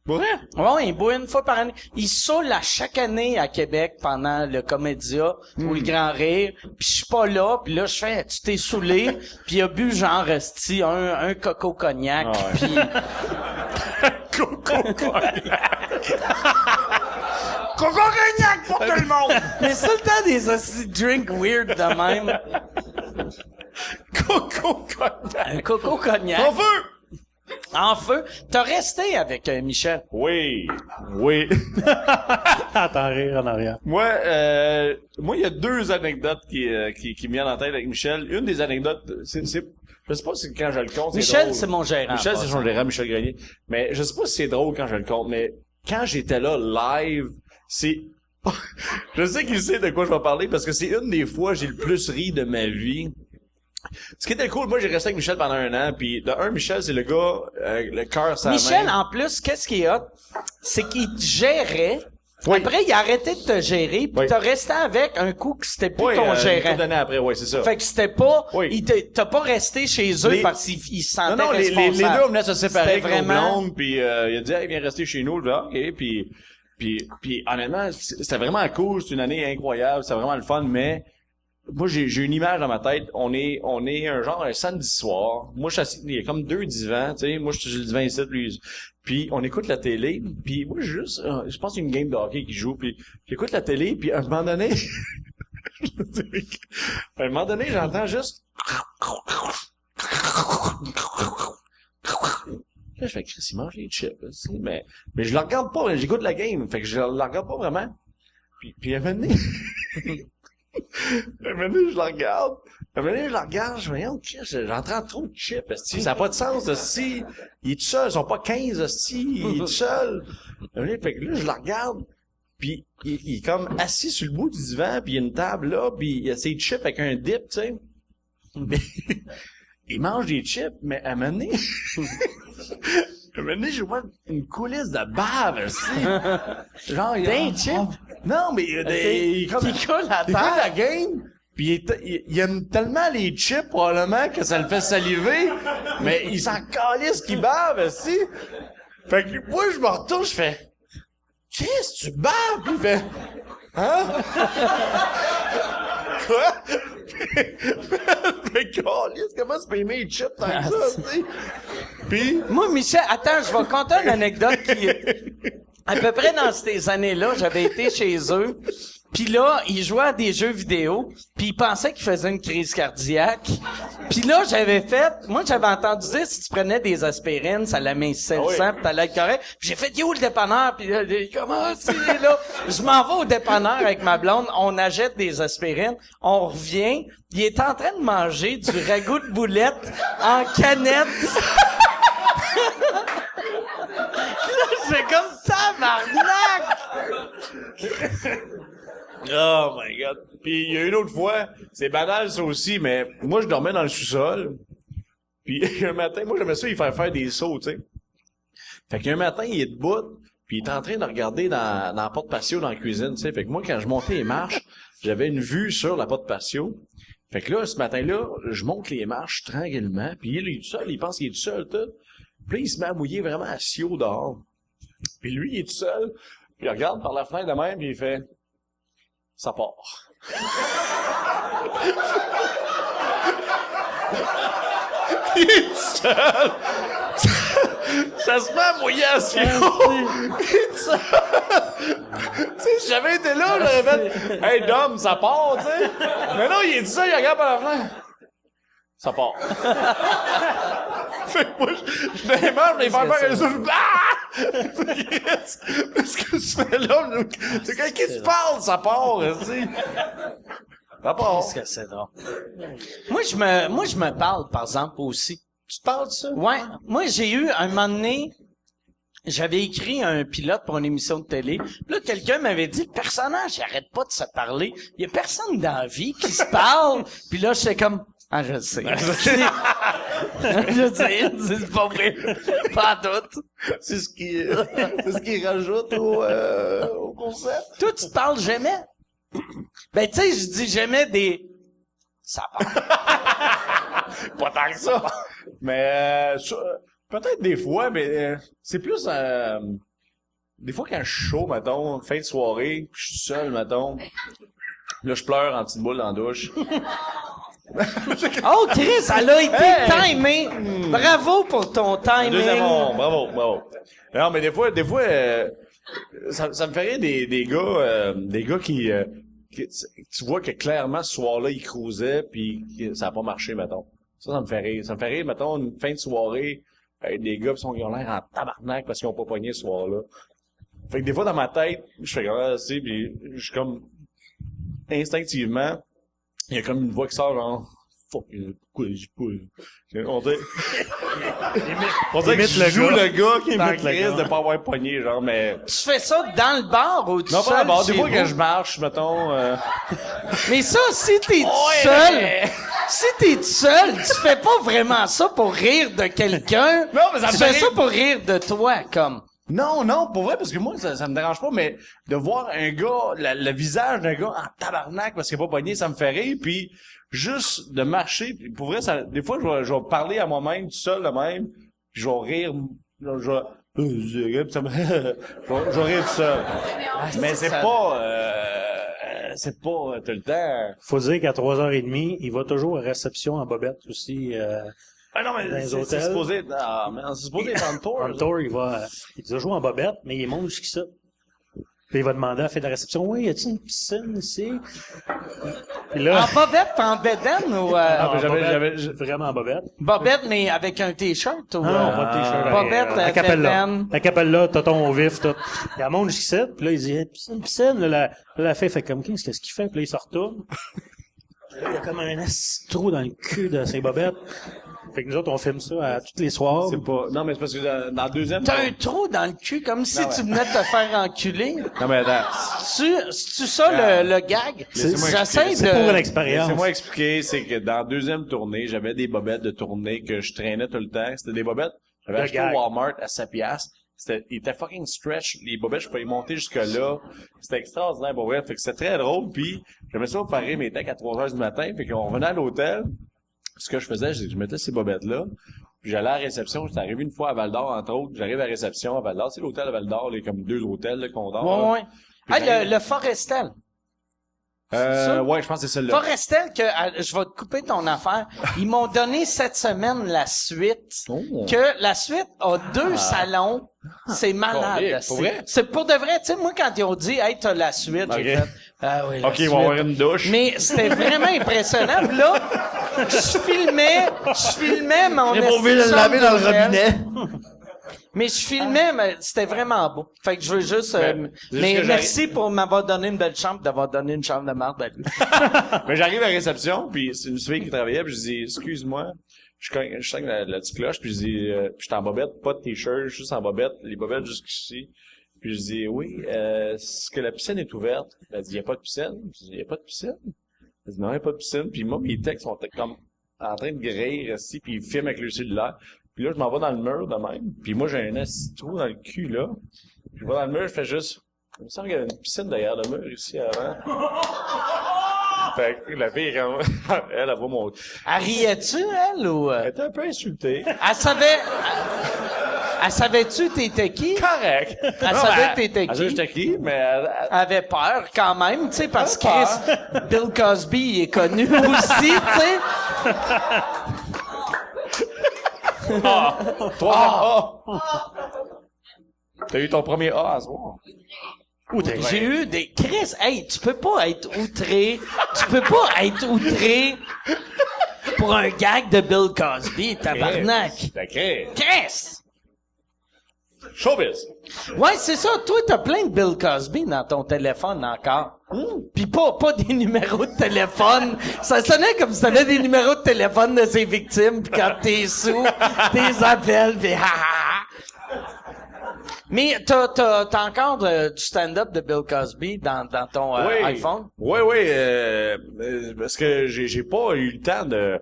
Pour vrai? Ouais, il boit une fois par année. Il saoule à chaque année à Québec pendant le Comédia ou le Grand Rire. Puis je suis pas là, puis là je fais, tu t'es saoulé, puis il a bu genre esti un coco cognac, Ah ouais. puis Coco cognac pour tout le monde. Mais c'est le temps des hosties de drink weird de même. Coco Un coco cognac. En feu! En feu. T'as resté avec Michel. Oui. Attends, rire en arrière. Moi, il y a 2 anecdotes qui me viennent en tête avec Michel. Une des anecdotes, je sais pas si quand je le compte, c'est Michel, drôle. c'est mon gérant. Michel, c'est son gérant, Michel Grenier. Mais je sais pas si c'est drôle quand je le compte, mais quand j'étais là live, c'est... je sais qu'il sait de quoi je vais parler parce que c'est une des fois j'ai le plus ri de ma vie. Ce qui était cool, moi j'ai resté avec Michel pendant 1 an, puis de un, Michel, c'est le gars, le cœur sans Michel, main. en plus, qu'est-ce qu'il a? C'est qu'il te gérait. Oui. Après, il a arrêté de te gérer, puis Oui. t'as resté avec un coup que c'était plus Oui, ton une gérant. couple d'années après, ouais, c'est ça. Fait que c'était pas, Oui. t'as pas resté chez eux Les- parce qu'ils se sentaient Non, les responsables. deux venaient se séparer C'était avec nos vraiment- blondes, puis il a dit, hey, viens rester chez nous, je dis, ok, puis honnêtement, c'était vraiment cool, c'est une année incroyable, c'était vraiment le fun, mais moi, j'ai une image dans ma tête, on est un genre un samedi soir, moi, je suis assis, il y a comme 2 divans, tu sais, moi, je suis sur le divan ici, lui, puis on écoute la télé, puis moi, je pense qu'il y a une game de hockey qui joue, puis j'écoute la télé, puis à un moment donné, j'entends juste... Là, je fais Chris, il mange les chips, là, tu sais, mais je le regarde pas, j'écoute la game, fait que je le regarde pas vraiment. Puis à un moment donné, je le regarde. À un moment donné, je le regarde, je me dis, oh, Chris, j'entends trop de chips, esti, ça n'a pas de sens, esti. Il est tout seul, ils sont pas 15, esti, il est tout seul. À un moment donné, fait que là, je le regarde, puis il est comme assis sur le bout du divan, puis il y a une table là, puis il y a ses chips avec un dip, tu sais. Mais il mange des chips, mais à un moment donné, je vois une coulisse de bave, aussi. Genre, il y a Des chips? Non, mais il y a des... Qui coule à Il terre. écoute la game, puis il aime tellement les chips, probablement, que ça le fait saliver, mais il s'en calisse qu'il bave, aussi. Fait que moi, je me retourne, je fais... Qu'est-ce que tu baves? Puis il fait... Hein? Quoi? Fait que, calisse, comment tu peux aimer les chips tant que ça, tu sais? Puis... Moi, Michel, attends, je vais conter une anecdote qui à peu près dans ces années-là, j'avais été chez eux. Puis là, ils jouaient à des jeux vidéo, puis ils pensaient qu'ils faisaient une crise cardiaque. Puis là, j'avais entendu dire si tu prenais des aspirines, ça l'amincissait le sang, puis t'allais être correct. Puis j'ai fait yo le dépanneur, puis là, comment c'est là? Je m'en vais au dépanneur avec ma blonde, on achète des aspirines, on revient, il est en train de manger du ragoût de boulette en canette. Là, j'ai comme tabarnak! Oh my god. Puis il y a une autre fois, c'est banal ça aussi, mais moi je dormais dans le sous-sol. Puis un matin, moi j'aimais ça, il faire des sauts, tu sais. Fait qu'un matin, il est debout, puis il était en train de regarder dans la porte patio dans la cuisine, tu sais. Fait que moi, quand je montais les marches, j'avais une vue sur la porte patio. Fait que là, ce matin-là, je monte les marches tranquillement, puis il est tout seul, il pense qu'il est tout seul, tout. Puis là, il se met à mouiller vraiment assis au dehors. Puis lui, il est tout seul, puis il regarde par la fenêtre de même, puis il fait « Ça part. » Il est tout seul. Ça se met à mouiller assis haut. Il est tout seul. Tu sais, si j'avais été là, j'aurais fait « Hey, Dom, ça part, tu sais. » Mais non, il est tout seul, il regarde par la fenêtre. Ça part. Fait que moi, je démarre, je les fais faire un souffle. Qu'est-ce que tu fais là? C'est quand qui te parle, ça part, aussi. Ça part. Qu'est-ce que c'est drôle. Moi, je me parle, par exemple, aussi. Tu te parles de ça? Ouais. Moi, j'ai eu, un moment donné, j'avais écrit un pilote pour une émission de télé. Puis là, quelqu'un m'avait dit, le personnage, il arrête pas de se parler. Il y a personne dans la vie qui se parle. Puis là, j'étais comme, ah, je le sais. Je sais, c'est pas vrai. Pas tout. C'est ce qui rajoute au concept. Toi, tu te parles jamais? Ben, tu sais, je dis jamais des... Ça parle. Pas tant que ça. Mais peut-être des fois, mais c'est plus... des fois, quand je suis chaud, mettons, fin de soirée, je suis seul, mettons, là, je pleure en petite boule dans la douche. Oh, Chris, elle a été timée. Bravo pour ton timing. Deuxième rond, bravo. Non, mais des fois, ça me ferait des gars qui tu vois que clairement ce soir-là ils cruisaient puis ça a pas marché, mettons. Ça me fait rire. Ça me fait rire, mettons, une fin de soirée avec des gars qui ont l'air en tabarnak parce qu'ils ont pas pogné ce soir-là. Fait que des fois dans ma tête, je fais comme ça, puis je suis comme instinctivement, il y a comme une voix qui sort genre fuck, pourquoi j'ai pas. On dirait que je joue le gars qui est en crise de pas avoir pogné, genre, mais... Tu fais ça dans le bar ou tout seul? Non, pas dans le bar. Des chez fois, vous? quand je marche, mettons... Mais ça, si t'es tout seul, si t'es tout seul, tu fais pas vraiment ça pour rire de quelqu'un. Non, mais ça me tu fait fais rire. ça pour rire de toi, comme. Non, pour vrai, parce que moi, ça me dérange pas, mais de voir un gars, le visage d'un gars en tabarnak parce qu'il a pas pogné, ça me fait rire, puis juste de marcher, puis pour vrai, des fois, je vais parler à moi-même, tout seul, de même, puis je vais rire, je vais rire tout seul. Mais c'est pas tout le temps. Faut dire qu'à 3h30, il va toujours à réception en bobette aussi, Ah non, mais dans les c'est hôtels. supposé, c'est supposé être en tour. en tour, il va jouer en bobette, mais il monte jusqu'ici. Puis il va demander à la fille de la réception, oui, y a-t-il une piscine ici? Puis là, En bobette, en bédaine ou, en j'avais- bobette, vraiment en bobette. bobette, mais avec un t-shirt ou, Non, pas de t-shirt. bobette, la capella. bédaine. La capella, tonton au vif, tout. Il monte jusqu'ici, puis là, il dit, piscine. Là, la fille fait comme, qu'est-ce qu'il fait? Puis là, il se retourne. Là, il y a comme un trou dans le cul de ses bobettes. Fait que nous autres, on filme ça à tous les soirs. C'est pas, non, mais c'est parce que dans le deuxième... T'as un trou dans le cul, comme si tu venais de te faire enculer. Non, mais attends. C'est-tu ça, le gag? Laissez-moi J'essaie expliquer. C'est pour de... l'expérience. Laissez-moi expliquer, c'est que dans la deuxième tournée, j'avais des bobettes de tournée que je traînais tout le temps. C'était des bobettes, j'avais De acheté gag. au Walmart à 7 piastres. Il était fucking stretch. Les bobettes, je pouvais y monter jusque-là. C'était extraordinaire, pour vrai. Fait que c'était très drôle. Puis, j'aimais ça faire rire mes techs à 3h du matin. Fait qu'on revenait à l'hôtel. Ce que je faisais, je mettais ces bobettes-là. Puis j'allais à la réception. J'étais arrivé une fois à Val-d'Or, entre autres. J'arrive à la réception à Val-d'Or. C'est l'hôtel à Val-d'Or, il y a comme 2 hôtels, là, qu'on dort. Ouais. Puis Hey, j'arrive- le Forestel. ça? Ouais, je pense que c'est celle-là. Forestel, je vais te couper ton affaire. Ils m'ont donné cette semaine la suite. Oh. Que la suite a 2 salons. C'est malade. Pour c'est- vrai? C'est pour de vrai. Tu sais, moi, quand ils ont dit, hey, t'as la suite, j'ai Ok. fait, ah oui, la Ok, suite. ils vont avoir une douche. Mais c'était vraiment impressionnant. Puis là, je filmais mon J'ai pas oublié de esti le de laver dans le chambre d'hôtel. robinet. Mais je filmais, mais c'était vraiment beau. Fait que je veux juste... mais que merci pour m'avoir donné une belle chambre, d'avoir donné une chambre de marde à lui. Mais j'arrive à la réception, puis c'est une fille qui travaillait, puis je dis, excuse-moi, je cogne la petite cloche, puis je dis, puis je suis en bobette, pas de t-shirt, juste en bobette, les bobettes jusqu'ici. Puis je dis, oui, est-ce que la piscine est ouverte? Elle dit, il n'y a pas de piscine. Je dis, il n'y a pas de piscine? Elle dit, non, il n'y a pas de piscine. Puis moi, mes textes sont comme en train de gréer ici, puis ils filment avec le cellulaire. Puis là, je m'en vais dans le mur de même. Puis moi, j'ai un assis trou dans le cul, là. Je vais dans le mur, je fais juste... Il me semble qu'il y a une piscine derrière le mur ici avant. Fait que la fille, elle voit mon... Elle riait-tu, elle, ou... Elle était un peu insultée. Elle savait... Elle savait-tu t'étais qui? Correct. Elle savait que t'étais Elle savait qui? j'étais qui, mais elle... Elle avait peur quand même, tu sais, parce que Elle Chris, Bill Cosby, il est connu aussi, tu sais. Toi, T'as eu ton premier A à soir. J'ai eu des... Chris, hey, tu peux pas être outré. Tu peux pas être outré pour un gag de Bill Cosby, tabarnak. D'accord. Chris! Showbiz. Ouais, c'est ça. Toi, t'as plein de Bill Cosby dans ton téléphone encore. Pis pas des numéros de téléphone. Ça sonnait comme si t'avais des numéros de téléphone de ses victimes, pis quand t'es sous, t'es appels, pis ha ha ha. Mais t'as encore du stand-up de Bill Cosby dans ton iPhone? Oui, parce que j'ai pas eu le temps de...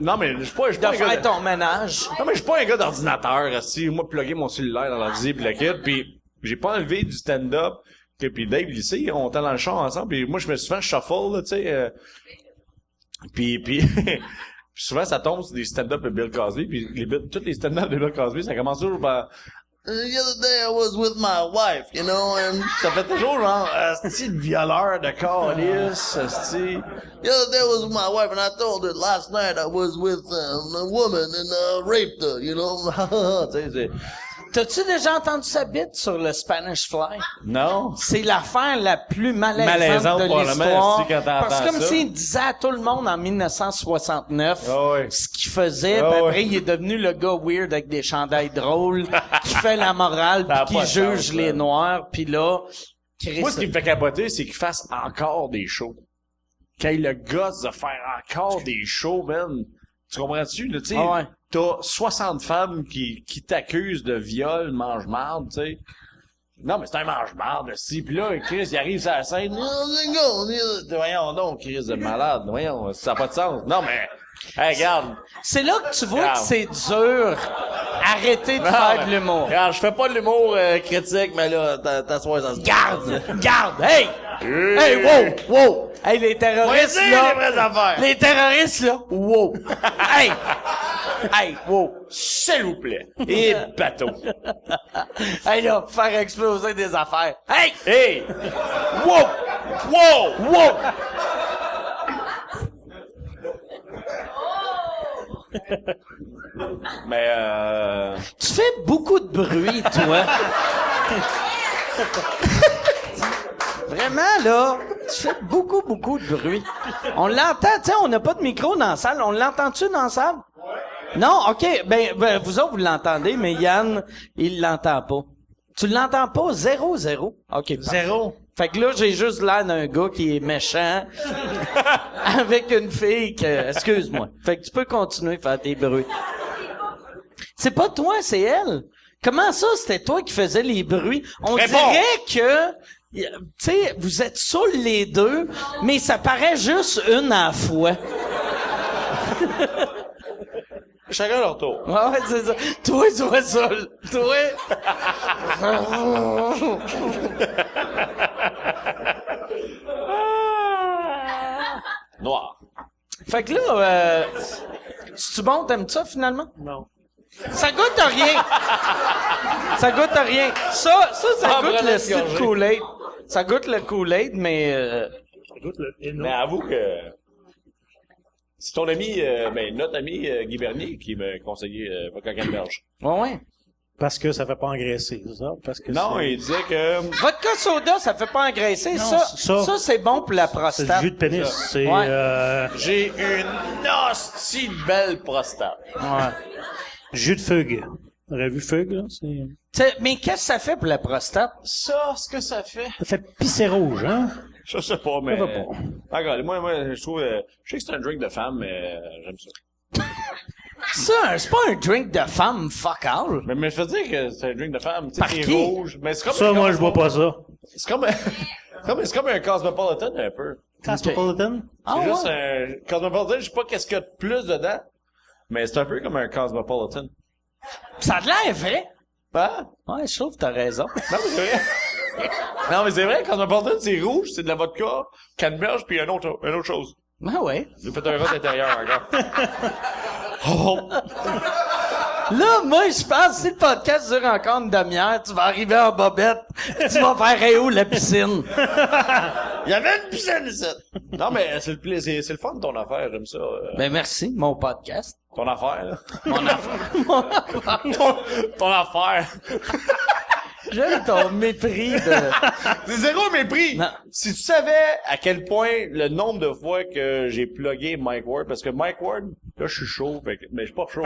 non, mais je suis pas De un gars faire ton ménage. Non, mais je suis pas un gars d'ordinateur, si moi plugger mon cellulaire dans l'ordi pis le kit, pis j'ai pas enlevé du stand-up, que puis Dave lycée, on était dans le char ensemble, pis moi je me suis fait shuffle, là, tu sais, puis souvent ça tombe sur des stand-up de Bill Cosby, puis tous les stand-up de Bill Cosby, ça commence toujours par The other day I was with my wife, you know, and ça fait toujours genre, asti de violeur de calice, asti. The other day I was with my wife and I told her last night I was with a woman and raped her, you know. Tu sais, T'as-tu déjà entendu sa bite sur le Spanish Fly? non. C'est l'affaire la plus malaisante de probablement, l'histoire. si, quand t'entends Parce que comme ça. s'il disait à tout le monde en 1969 Ah ouais. ce qu'il faisait, Ah puis ouais. après il est devenu le gars weird avec des chandails drôles, qui fait la morale, Ça a puis pas qui de juge sens, les là. Noirs, puis là... Chris, Moi, ce qui me fait capoter, c'est qu'il fasse encore des shows. Qu'il ait le gosse de faire encore des shows, man. Tu comprends-tu, là, tu sais? Ah ouais. T'as 60 femmes qui t'accusent de viol, mange-marde, tu sais. Non, mais c'est un mange-marde, si. Puis là, Chris, il arrive sur la scène. Voyons donc, Chris de malade. Voyons, ça n'a pas de sens. Non, mais, hey, regarde. c'est là que tu vois Grave. que c'est dur. Arrêtez de faire de l'humour. Regarde, je fais pas de l'humour critique, mais là, t'assois ça se Garde! Hey! Hey, wow! Hey, les terroristes, Voici là... les vraies affaires. Les terroristes, là, wow! Hey! Hey, wow! S'il vous plaît. Et bateau. Hey, là, faire exploser des affaires. Hey! Hey! Wow! Wow! Wow! Mais Tu fais beaucoup de bruit, toi. Vraiment, là, tu fais beaucoup de bruit. On l'entend, tu sais, on n'a pas de micro dans la salle. On l'entend-tu dans la salle? Non? OK. Ben, vous autres, vous l'entendez, mais Yann, il l'entend pas. Tu l'entends pas? 0-0? OK. Zéro. Fait que là, j'ai juste l'air d'un gars qui est méchant avec une fille que... Excuse-moi. Fait que tu peux continuer à faire tes bruits. C'est pas toi, c'est elle. Comment ça, c'était toi qui faisais les bruits? On Réponds. dirait que... Tu sais, vous êtes saouls les deux, mais ça paraît juste une à la fois. chacun leur tour. Ouais, c'est ça. Toi, tu vois ça. Toi... Noir. Fait que là, c'est-tu bon? T'aimes ça, finalement? Non. Ça goûte à rien. Ça goûte à rien. Ça Ah, goûte vraiment le style gorgé. Kool-Aid. Ça goûte le Kool-Aid, mais... Écoute, Mais avoue que c'est ton ami, notre ami Guy Bernier qui m'a conseillé Vodka Canneberge. ouais. Parce que ça fait pas engraisser, c'est ça? Parce que Non, c'est il disait que Vodka soda, ça fait pas engraisser. Non, Ça, c'est bon pour la c'est du prostate. jus de pénis. C'est, Ouais. j'ai une hostie de belle prostate. Ouais. jus de fugue. Vous avez vu fugue, là? Mais qu'est-ce que ça fait pour la prostate? Ça, ce que ça fait. Ça fait pisser rouge, hein? Je sais pas, mais... Ça va pas. Regarde, moi, je trouve... je sais que c'est un drink de femme, mais j'aime ça. Ça, c'est pas un drink de femme, fuck all. Mais je veux dire que c'est un drink de femme, tu Par sais, c'est qui? rouge. Mais c'est comme Ça, un moi, je bois pas ça. C'est comme c'est comme un Cosmopolitan, un peu. Cosmopolitan? Ah, C'est juste ouais. un Cosmopolitan, je sais pas qu'est-ce qu'il y a de plus dedans, mais c'est un peu comme un Cosmopolitan. Ça a de l'air vrai. Hein? Ouais, je trouve que t'as raison. Non, mais c'est vrai. Non, mais c'est vrai, quand on porte c'est rouge, c'est de la vodka, canneberge, puis une autre chose. Ben ouais. J'ai fait un rot intérieur encore. Oh! Là, moi, je pense, si le podcast dure encore une demi-heure, tu vas arriver en bobette, pis tu vas faire hey, où la piscine? Il y avait une piscine ici! Non, mais c'est le fun de ton affaire, j'aime ça. Ben merci, mon podcast. Ton affaire, là. Mon affaire. Ton affaire. J'aime ton mépris de... C'est zéro mépris! Non. Si tu savais à quel point le nombre de fois que j'ai plugué Mike Ward, parce que Mike Ward, là, je suis chaud, mais je suis pas chaud.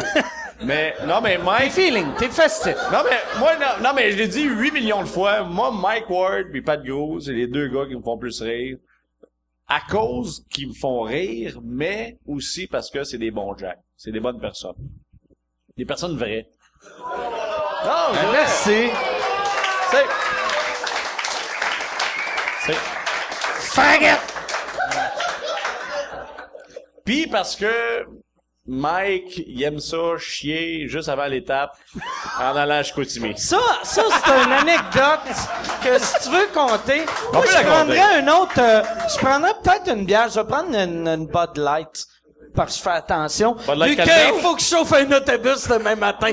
mais, non, mais T'es Mike... feeling, t'es festif. Non, mais, moi, non, mais je l'ai dit 8 millions de fois. Moi, Mike Ward pis Pat Gros, c'est les deux gars qui me font plus rire. À cause qu'ils me font rire, mais aussi parce que c'est des bons jacks. C'est des bonnes personnes. Des personnes vraies. Non, Ben, merci. C'est... Faggot! Pis parce que Mike, il aime ça chier juste avant l'étape en allant à Chicoutimi. Ça, c'est une anecdote que si tu veux compter, moi, peut je la prendrais je prendrais peut-être une bière, je vais prendre une Bud Light. Parce que je fais attention. Bud Light Vu qu'il Canberge? faut que je chauffe un autobus demain matin.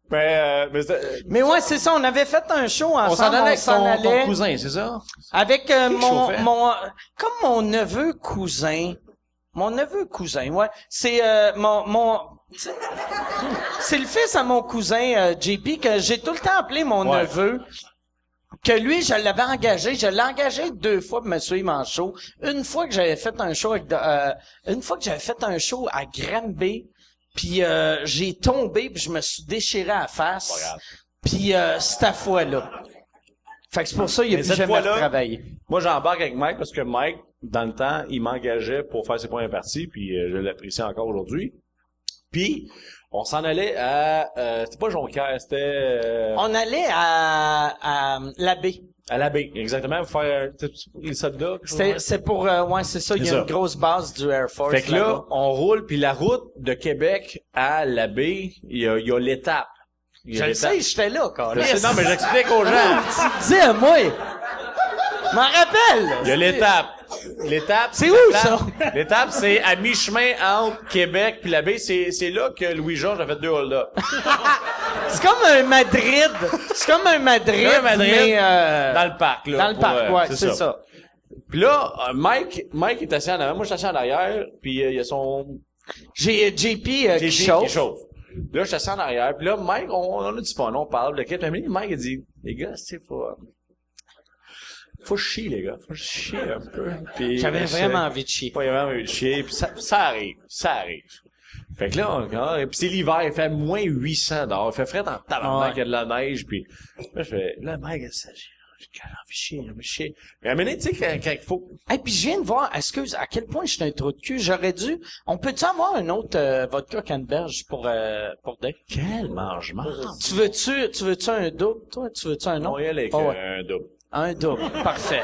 Mais ouais, c'est ça, on avait fait un show ensemble. on s'en allait avec ton allait cousin, c'est ça? avec Qui chauffait? comme mon neveu cousin. Mon neveu cousin, ouais. C'est c'est le fils à mon cousin JP que j'ai tout le temps appelé mon neveu. Que lui, je l'avais engagé. Je l'ai engagé 2 fois pour me suivre en show. Une fois que j'avais fait un show à Granby, puis j'ai tombé, puis je me suis déchiré à la face. Puis cette fois-là. Fait que c'est pour ça qu'il a Mais plus cette jamais fois-là, retravaillé. Moi, j'embarque avec Mike parce que Mike, dans le temps, il m'engageait pour faire ses premières parties, puis je l'apprécie encore aujourd'hui. Puis, on s'en allait à... c'était pas Jonquière, c'était... On allait à l'abbé. À la baie, exactement, pour faire les soldats. C'est pour ouais, c'est ça, il y a ça. une grosse base du Air Force. Fait que là, là-bas. on roule, puis la route de Québec à la baie, il y a l'étape. Il y Je a le l'étape. sais, j'étais là, quand Je sais, non, mais j'explique aux gens. Tu dis à moi. M'en rappelle. Il y a l'étape. L'étape. C'est où, ça? L'étape, c'est à mi-chemin entre Québec puis la baie. C'est là que Louis-Georges a fait 2 hold-up. C'est comme un Madrid. C'est comme un Madrid, mais dans le parc, là. dans le parc, ouais, c'est ça. Puis là, Mike est assis en avant. Moi, je suis assis en arrière. Puis il y a son... J'ai JP qui JP chauffe. Là, je suis assis en arrière. Puis là, Mike, on a du fun. On parle de quelques minutes. Mike, il dit, les gars, c'est faut chier, les gars. Faut chier un peu. Puis, J'avais vraiment envie de chier. Pas vraiment envie de chier. Puis ça arrive. Fait que là, puis c'est l'hiver, il fait moins 800 dehors. Il fait frais dans le tabarnak, il y a de la neige. Puis là, je fais, là, Mike, j'ai envie de chier. Mais à un moment donné, tu sais, quand il faut... Hey, puis je viens de voir, excuse, à quel point je suis un trou de cul. On peut-tu avoir un autre vodka canneberge pour Dave? Quel mangement! Tu veux-tu un double, toi? Tu veux-tu un autre? On y allait avec Ah ouais. un double. Un double. Parfait.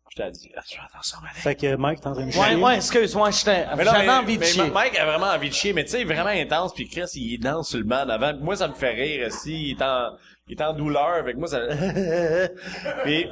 Je t'ai dit, là, tu fais attention, Malik. Fait que Mike, t'es en train de chier. Ouais, excuse-moi, j'avais envie de chier. Mike a vraiment envie de chier, mais tu sais, vraiment intense, puis Chris, il danse sur le banc avant. Moi, ça me fait rire, il est en douleur, avec moi, ça... Puis,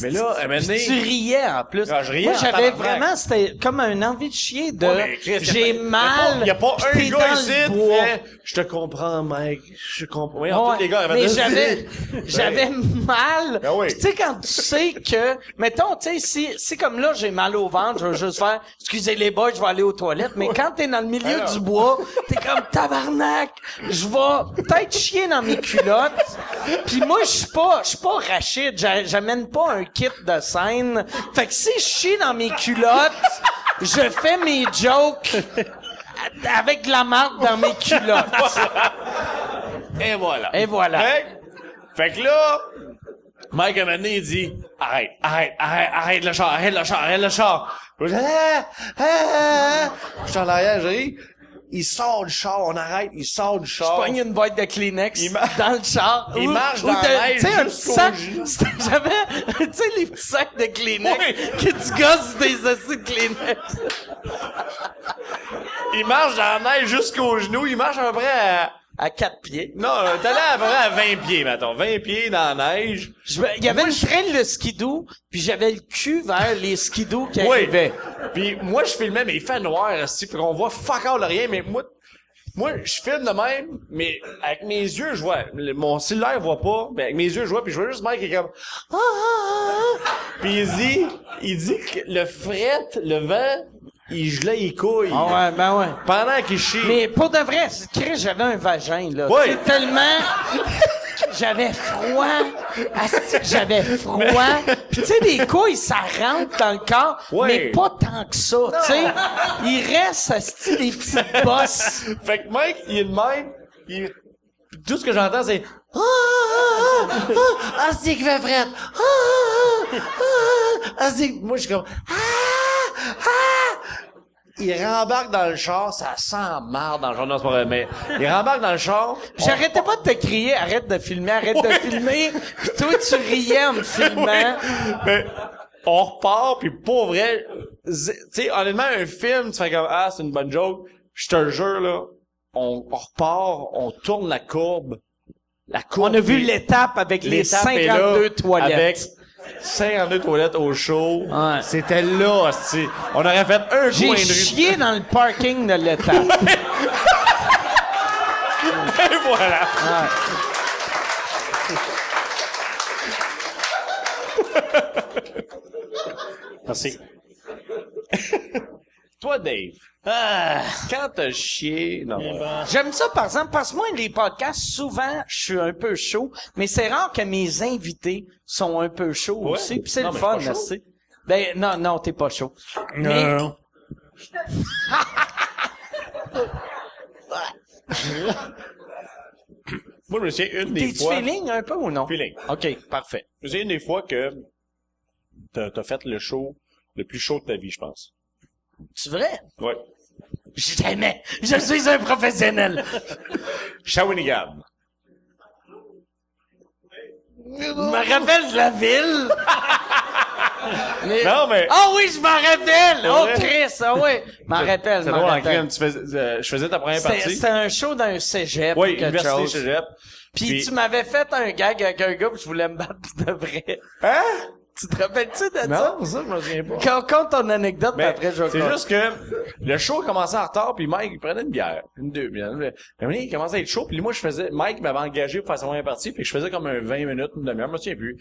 mais là, à un moment donné... Tu riais, en plus. Ah, je riais Moi, en j'avais tabarnak. vraiment, c'était comme un envie de chier de, Ouais, mais Chris, j'ai mal. Il y a pas un pis t'es gars dans ici le qui bois. fait, je te comprends, Mike, je comprends. Oui, tous les gars, mais avaient j'avais mal. Ben oui. Pis tu sais, quand tu sais que, mettons, tu sais, si comme là, j'ai mal au ventre, je veux juste faire, excusez les boys, je vais aller aux toilettes, mais quand t'es dans le milieu Alors. du bois, t'es comme tabarnak, je vais peut-être chier dans mes culottes. Puis moi, je suis pas Rachid, j'amène pas un kit de scène. Fait que si je chie dans mes culottes, je fais mes jokes avec de la marque dans mes culottes. Et voilà. Et voilà. Fait que là, Mike, à un moment donné, il dit, arrête le char. Je suis en arrière, je ris. il sort du char, on arrête, il sort du Je char. pogne une boîte de Kleenex Il dans le char. il Ou- marche ou dans la de- neige tu sais, un jusqu'au sac- genou. J'avais, tu sais, les petits sacs de Kleenex Oui. que tu gosses des assis de Kleenex. Il marche dans la neige jusqu'au genou, il marche à peu près À 4 pieds. non, t'es allé à peu près à 20 pieds, mettons. 20 pieds dans la neige. Il y avait une traîne de skidoo, puis j'avais le cul vers les skidoo qui Oui. arrivaient. Puis moi, je filmais, mais il fait noir, aussi, fait qu'on voit fuck all rien, mais moi, je filme de même, mais avec mes yeux, je vois. Mon cellulaire voit pas, mais avec mes yeux, je vois, puis je vois juste Mike qui est comme Puis il dit que le fret, le vent, il gelait les couilles. Ah ouais, ben ouais. Pendant qu'il chie. Mais pour de vrai, Chris, j'avais un vagin, là. Oui. Tu sais, tellement... J'avais froid. Asti que j'avais froid. Pis tu sais, des couilles, ça rentre dans le corps, Oui. mais pas tant que ça, tu sais. Il reste, asti, des petites bosses. Fait que Mike, il est de même, tout ce que j'entends, c'est c'est qu'il fait fret. Moi, je suis comme il rembarque dans le char, ça sent marre dans le char. Non, c'est pas vrai, mais il rembarque dans le char. Pis j'arrêtais pas de te crier, arrête de filmer, arrête de filmer. Pis toi, tu riais en me filmant. Mais on repart, puis pour vrai, tu sais, honnêtement, un film, tu fais comme, c'est une bonne joke. Je te le jure, là, on repart, on tourne la courbe. On a vu l'étape avec les L'étape est 52 là, toilettes. Avec 52 toilettes au show. Ouais. C'était là, hostie. On aurait fait un J'ai coin de rue. chié dans le parking de l'étape. Et voilà. Merci. Toi, Dave, quand t'as chié... Non. J'aime ça, par exemple, parce que moi, les podcasts, souvent, je suis un peu chaud, mais c'est rare que mes invités sont un peu chauds Ouais. aussi, puis c'est Non, le mais fun, je suis pas chaud. merci. Ben, non, t'es pas chaud. Mais, Non. Moi, je me souviens une des t'es-tu fois... feeling un peu ou non? Feeling. OK, parfait. Je me souviens une des fois que t'as fait le show le plus chaud de ta vie, je pense. C'est vrai? Ouais. Jamais. Je suis un professionnel. Shawinigan. Je me rappelle de la ville. Non, mais... Ah oui, je m'en rappelle! Oh, vrai? Chris, ah oui! M'en rappelle, C'est m'en drôle en rappelle. crime. Je faisais ta première C'était partie. c'était un show dans un cégep Oui, ou quelque Université chose. Cégep. Puis tu m'avais fait un gag avec un gars pis je voulais me battre de vrai. Hein? Tu te rappelles-tu de ça? Non, ça, je me souviens pas. Compte ton anecdote, Mais puis après je vais c'est compter. juste que le show commençait en retard, puis Mike il prenait une bière, deux bières. Mais il commençait à être chaud, puis moi Mike m'avait engagé pour faire sa première partie, puis je faisais comme un 20 minutes, une demi-heure, je me souviens plus.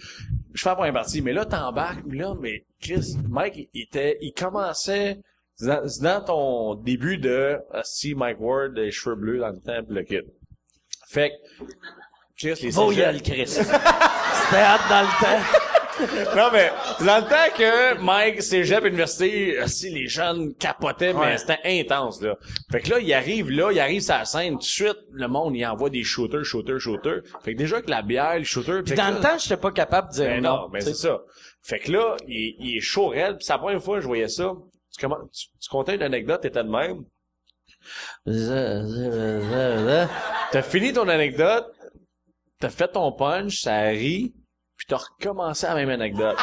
Je fais la première partie, mais là t'embarques, puis là, mais Chris, Mike il commençait dans ton début de si Mike Ward, les cheveux bleus dans le temps, puis le kid. Fait que Chris, les Beau cégeps- gueule, Chris. C'était hâte dans le temps. Non, mais dans le temps que Mike, Cégep, Université, si les jeunes capotaient, mais Ouais. c'était intense, là. Fait que là, il arrive sur la scène, tout de suite, le monde, il envoie des shooters. Fait que déjà que la bière, le shooter... Puis dans le temps, j'étais pas capable de dire Ben non. non, mais tu sais. c'est ça. Fait que là, il est chaud raide, pis c'est la première fois que je voyais ça. Tu contais une anecdote, t'étais de même. T'as fini ton anecdote, t'as fait ton punch, ça rit, puis t'as recommencé la même anecdote.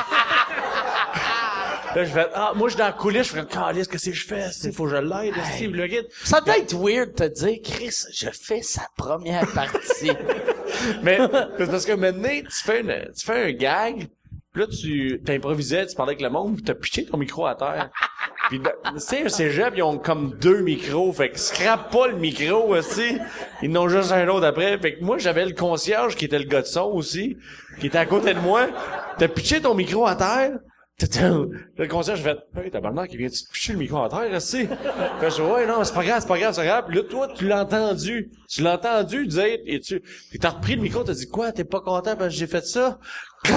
Là, je fais, moi, je suis dans la coulisse, je fais, câlisse, qu'est-ce que je fais? Il faut que je l'aide, Steve, le guide. Ça doit être weird de te dire, Chris, je fais sa première partie. Mais, c'est parce que maintenant, tu fais un gag, pis là, tu t'improvisais, tu parlais avec le monde, pis t'as pitché ton micro à terre. Pis, tu sais, un cégep, ils ont comme 2 micros, fait que scrape pas le micro, aussi. Ils n'ont juste un autre après. Fait que moi, j'avais le concierge, qui était le gars de son aussi, qui était à côté de moi. T'as pitché ton micro à terre. Le concierge fait, hey, tabarnak, il vient de pitcher le micro à terre, aussi. Fait je ouais, non, c'est pas grave. Puis là, toi, tu l'as entendu dire, puis t'as repris le micro, t'as dit quoi, t'es pas content parce que j'ai fait ça? Tu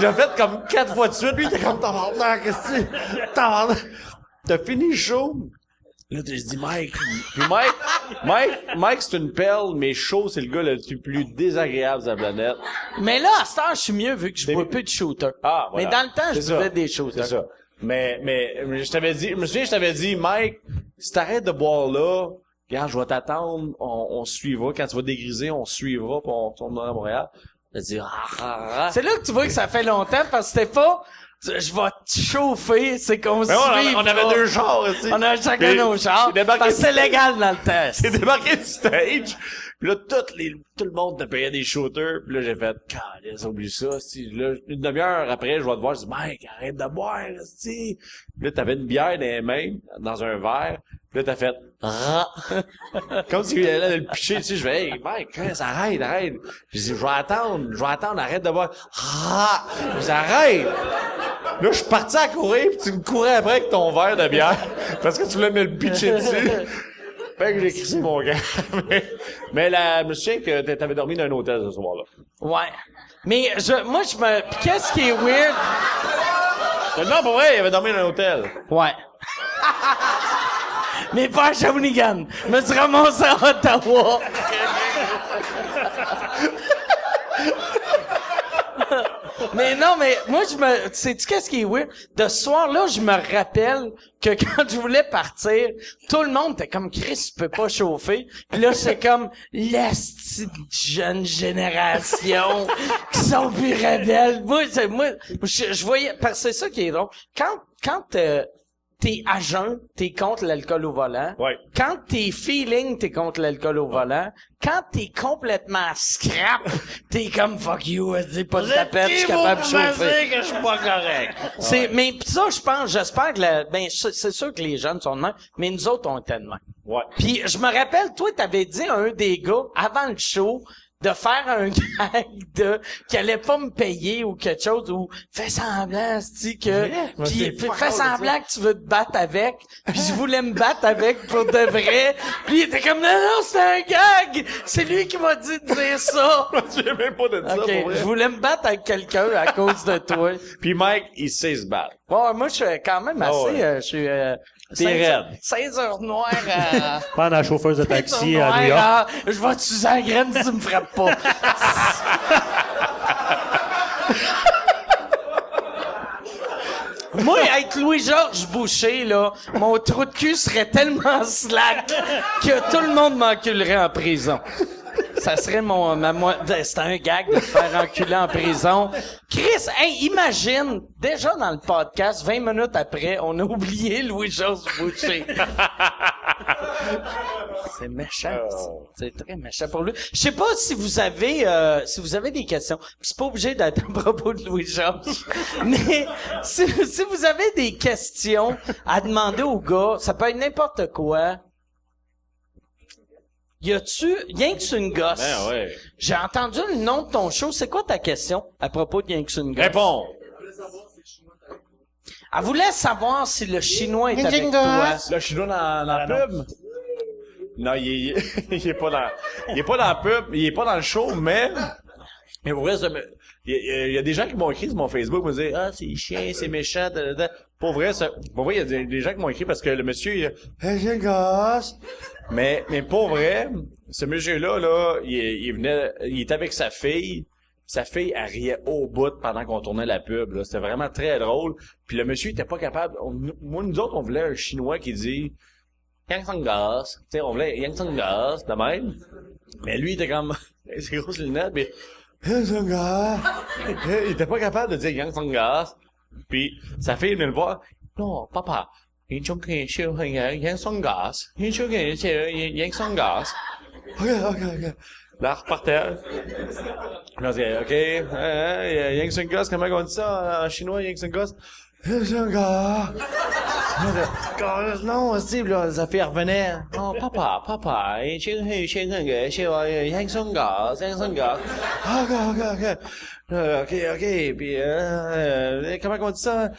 l'as fait comme 4 fois de suite, lui, t'es comme tabarnak, qu'est-ce que tabarnak. T'as fini le show. Là, tu te dis, Mike. Puis Mike, c'est une perle, mais chaud, c'est le gars le plus désagréable de la planète. Mais là, à cette heure, je suis mieux vu que je bois plus de shooter. Ah, voilà. Mais dans le temps, je C'est ça. buvais des shooters. C'est ça. Mais je t'avais dit, je me souviens, je t'avais dit, Mike, si t'arrêtes de boire là, regarde, je vais t'attendre, on suivra. Quand tu vas dégriser, on suivra, puis on retournera à Montréal. T'as dit, C'est là que tu vois que ça fait longtemps, parce que c'était pas, je vais te chauffer, c'est qu'on suit. On avait 2 chars aussi. On a chacun nos chars. Parce que c'est légal dans le test. J'ai débarqué du stage, pis là, tout le monde te payait des shooters, pis là, j'ai fait, calisse, oublie ça, si, là, une demi-heure après, je vais te voir, je dis, Mike, arrête de boire, si. Pis là, t'avais une bière dans les mains, dans un verre, pis là, t'as fait, comme si il allait le picher, tu sais, je fais, hey, Mike, Chris, arrête. Je dis, je vais attendre, arrête de boire. Je dis, arrête. Là, je suis parti à courir, pis tu me courais après avec ton verre de bière, parce que tu voulais me le pitcher dessus. Fait que j'ai crissé mon gars. mais je me souviens que t'avais dormi dans un hôtel ce soir-là. Ouais. Mais qu'est-ce qui est weird? Non, pour vrai, il avait dormi dans un hôtel. Ouais. Mais pas à Shawinigan. Je me suis ramassé à Ottawa. Mais non, mais moi, sais-tu qu'est-ce qui est weird? De ce soir-là, je me rappelle que quand je voulais partir, tout le monde était comme, Chris, tu peux pas chauffer. Puis là, c'est comme, l'esti de jeune génération qui sont plus rebelles. Moi, je voyais, parce que c'est ça qui est drôle. Quand t'es à jeun, t'es contre l'alcool au volant. Ouais. Quand t'es feeling, t'es contre l'alcool au volant. Quand t'es complètement scrap, t'es comme fuck you, dis pas de ta peine, je suis capable de chauffer. Que je suis pas correct. Mais pis ça, j'espère que c'est sûr que les jeunes sont de même, mais nous autres, on était de même. Ouais. Puis je me rappelle, toi, t'avais dit à un des gars, avant le show, de faire un gag qui allait pas me payer ou quelque chose, ou fais semblant, c'ti, que, puis fais semblant que tu veux te battre avec, puis je voulais me battre avec pour de vrai, puis il était comme, non, c'est un gag! C'est lui qui m'a dit de dire ça! Je me souviens même pas de ça, Ok, pour vrai. je voulais me battre avec quelqu'un à cause de toi. Puis Mike, il sait se battre. Bon, moi, je suis quand même assez, ouais. je suis, T'es raide. 16 heures noires Prendre la chauffeuse de taxi à New York. Je vais t'user la graine si tu me frappes pas. Moi, être Louis-Georges Boucher, là, mon trou de cul serait tellement slack que tout le monde m'enculerait en prison. Ça serait c'était un gag de te faire enculer en prison. Chris, hey, imagine, déjà dans le podcast, 20 minutes après, on a oublié Louis-Georges Boucher. C'est méchant. C'est très méchant pour lui. Je sais pas si vous avez des questions. C'est pas obligé d'être à propos de Louis-Georges. Mais si vous avez des questions à demander aux gars, ça peut être n'importe quoi. Rien que c'est une gosse? Ben ouais. J'ai entendu le nom de ton show. C'est quoi ta question à propos de rien que c'est une gosse? Réponds. Elle voulait savoir si le chinois est avec toi. Le chinois dans la pub? Non, il est pas dans la pub, il est pas dans le show, mais pour vrai, il y a des gens qui m'ont écrit sur mon Facebook, me disent, c'est chien, c'est méchant, Pour vrai, il y a des gens qui m'ont écrit parce que le monsieur, il j'ai un gosse. Mais pour vrai, ce monsieur-là, il était avec sa fille. Sa fille, elle riait au bout pendant qu'on tournait la pub, là. C'était vraiment très drôle. Puis le monsieur, il était pas capable. Nous autres, on voulait un Chinois qui dit, Yang Song Gas. Tu sais, on voulait Yang Song Gas, de même. Mais lui, il était comme, ses grosses lunettes, mais, Yang Song Gas. Il était pas capable de dire Yang Song Gas. Puis, sa fille venait le voir. Non, papa. Yang Song Gas. Yang Song Gas. Ok. Là, elle repartait. Là, c'est OK. Yang Song Gas, comment on dit ça en chinois, Yang Song Gas? Yang Song Gas. Non, Steve, là, sa fille revenait. Oh, papa. Yang Song Gas. OK. Puis, comment on dit ça?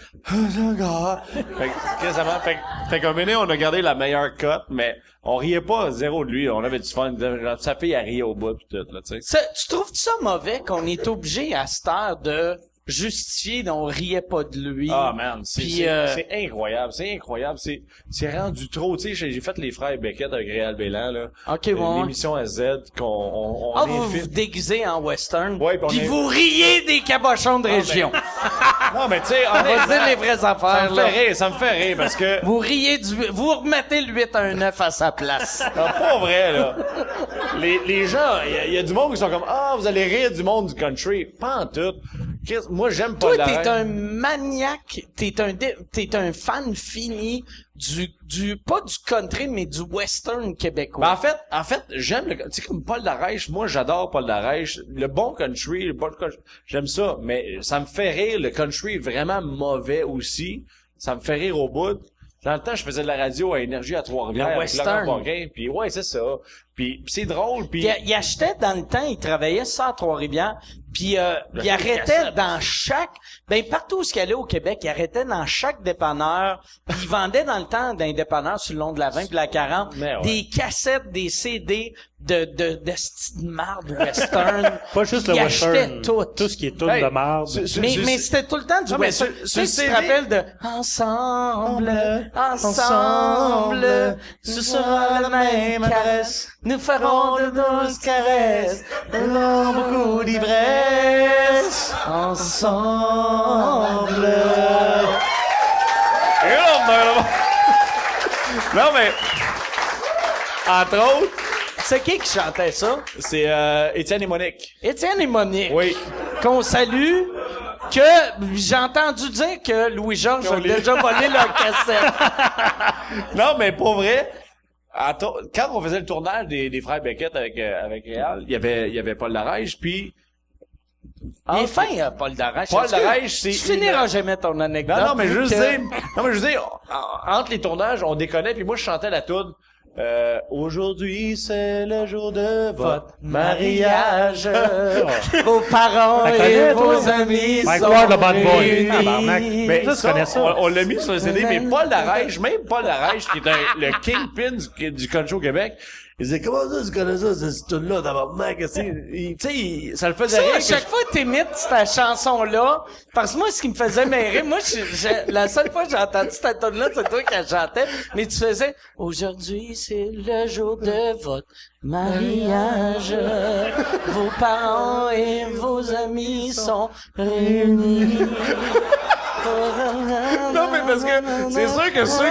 Fait qu'un minute, on a gardé la meilleure cote, mais on riait pas zéro de lui. On avait du fun. Sa fille, elle riait au bout, pis tout, là, tu sais. Tu trouves ça mauvais qu'on est obligé à cette heure de justifier qu'on riait pas de lui? Ah, man, c'est incroyable. C'est rendu trop, tu sais, j'ai fait les frères Beckett avec Réal Bélan, là. OK, bon. L'émission à Z qu'on vous vous déguisez en western. Ouais, puis vous riez des cabochons de région. Non, mais tu sais, On va honnêtement, dire les vraies affaires, là. ça me fait rire, parce que, Vous riez vous remettez le 8 à un 9 à sa place. non, pas vrai, là. Les gens, il y a du monde qui sont comme, vous allez rire du monde du country. Pas en tout. Chris, moi, j'aime pas Toi, la t'es un maniaque, t'es un fan fini pas du country, mais du western québécois. Ben, en fait, j'aime tu sais, comme Paul Darèche, moi, j'adore Paul Darèche. Le bon country, j'aime ça, mais ça me fait rire. Le country vraiment mauvais aussi. Ça me fait rire au bout. Dans le temps, je faisais de la radio à Énergie à Trois-Rivières. Le avec western. Laurent Boguin, puis ouais, c'est ça. Puis c'est drôle, puis... Il achetait dans le temps, il travaillait ça à Trois-Rivières, puis il arrêtait dans partout où il allait au Québec, il arrêtait dans chaque dépanneur, puis il vendait dans le temps d'un dépanneur sur le long de la 20 puis la 40 Mais ouais. des cassettes, des CD de style de marde western. Pas juste Il le achetait western. tout. Ce qui est tout Hey, de marde. Mais c'était tout le temps du Non, mais western. sur Tu sais, le tu te CD rappelles de Ensemble, ce sera la même caresse. Nous ferons de douces caresses, dans beaucoup d'ivresse. Ensemble. Non, mais... Entre autres, C'est qui chantait ça? c'est Étienne et Monique. Étienne et Monique. Oui. Qu'on salue. Que j'ai entendu dire que Louis-Georges a déjà volé leur cassette. Non, mais pour vrai, quand on faisait le tournage des frères Beckett avec Réal, il y avait Paul Darèche, puis Il est fin, Paul Darèche. Paul Est-ce que Darèche, c'est tu finiras jamais ton anecdote. non, mais je vu que- sais. Non, mais je sais, entre les tournages, on déconnait, puis moi, je chantais la toune. Aujourd'hui, c'est le jour de votre mariage. Vos parents T'as et connais, vos toi? amis Mike sont Ward, le bad boy. réunis. Tabarnak. Mais Ça, tu ça, connais ça? on l'a mis sur le CD, mais Paul Darèche, même Paul Darèche, qui est le kingpin du country au Québec, il disait, comment ça, tu connais ça, cette tune-là, tabarnak? Tu sais, ça le faisait Ça, rire. à chaque fois que t'imites cette chanson-là, parce que moi, ce qui me faisait rire, moi, la seule fois que j'ai entendu cette tune-là, c'est toi qui la chantais, mais tu faisais, aujourd'hui, c'est le jour de votre mariage. Vos parents et vos amis sont réunis. Non, mais parce que c'est sûr que ceux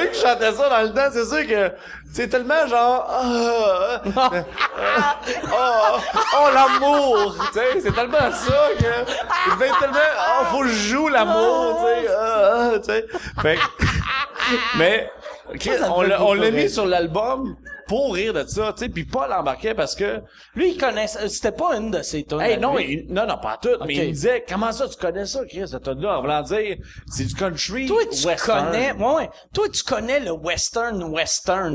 qui chantaient ça dans le temps, c'est sûr que c'est tellement genre l'amour, tu sais, c'est tellement ça que il devait être tellement faut que je joue l'amour, tu sais. Fait que, mais Chris, on l'a mis sur l'album pour rire de ça, tu sais, puis Paul embarquait parce que Lui, il connaissait, c'était pas une de ses tunes. hey, à non, lui. non, pas tout, mais Ok. il me disait, comment ça, tu connais ça, Chris, cette tune-là? En voulant dire, c'est du country Toi, tu western. connais, ouais. Toi, tu connais le western, là,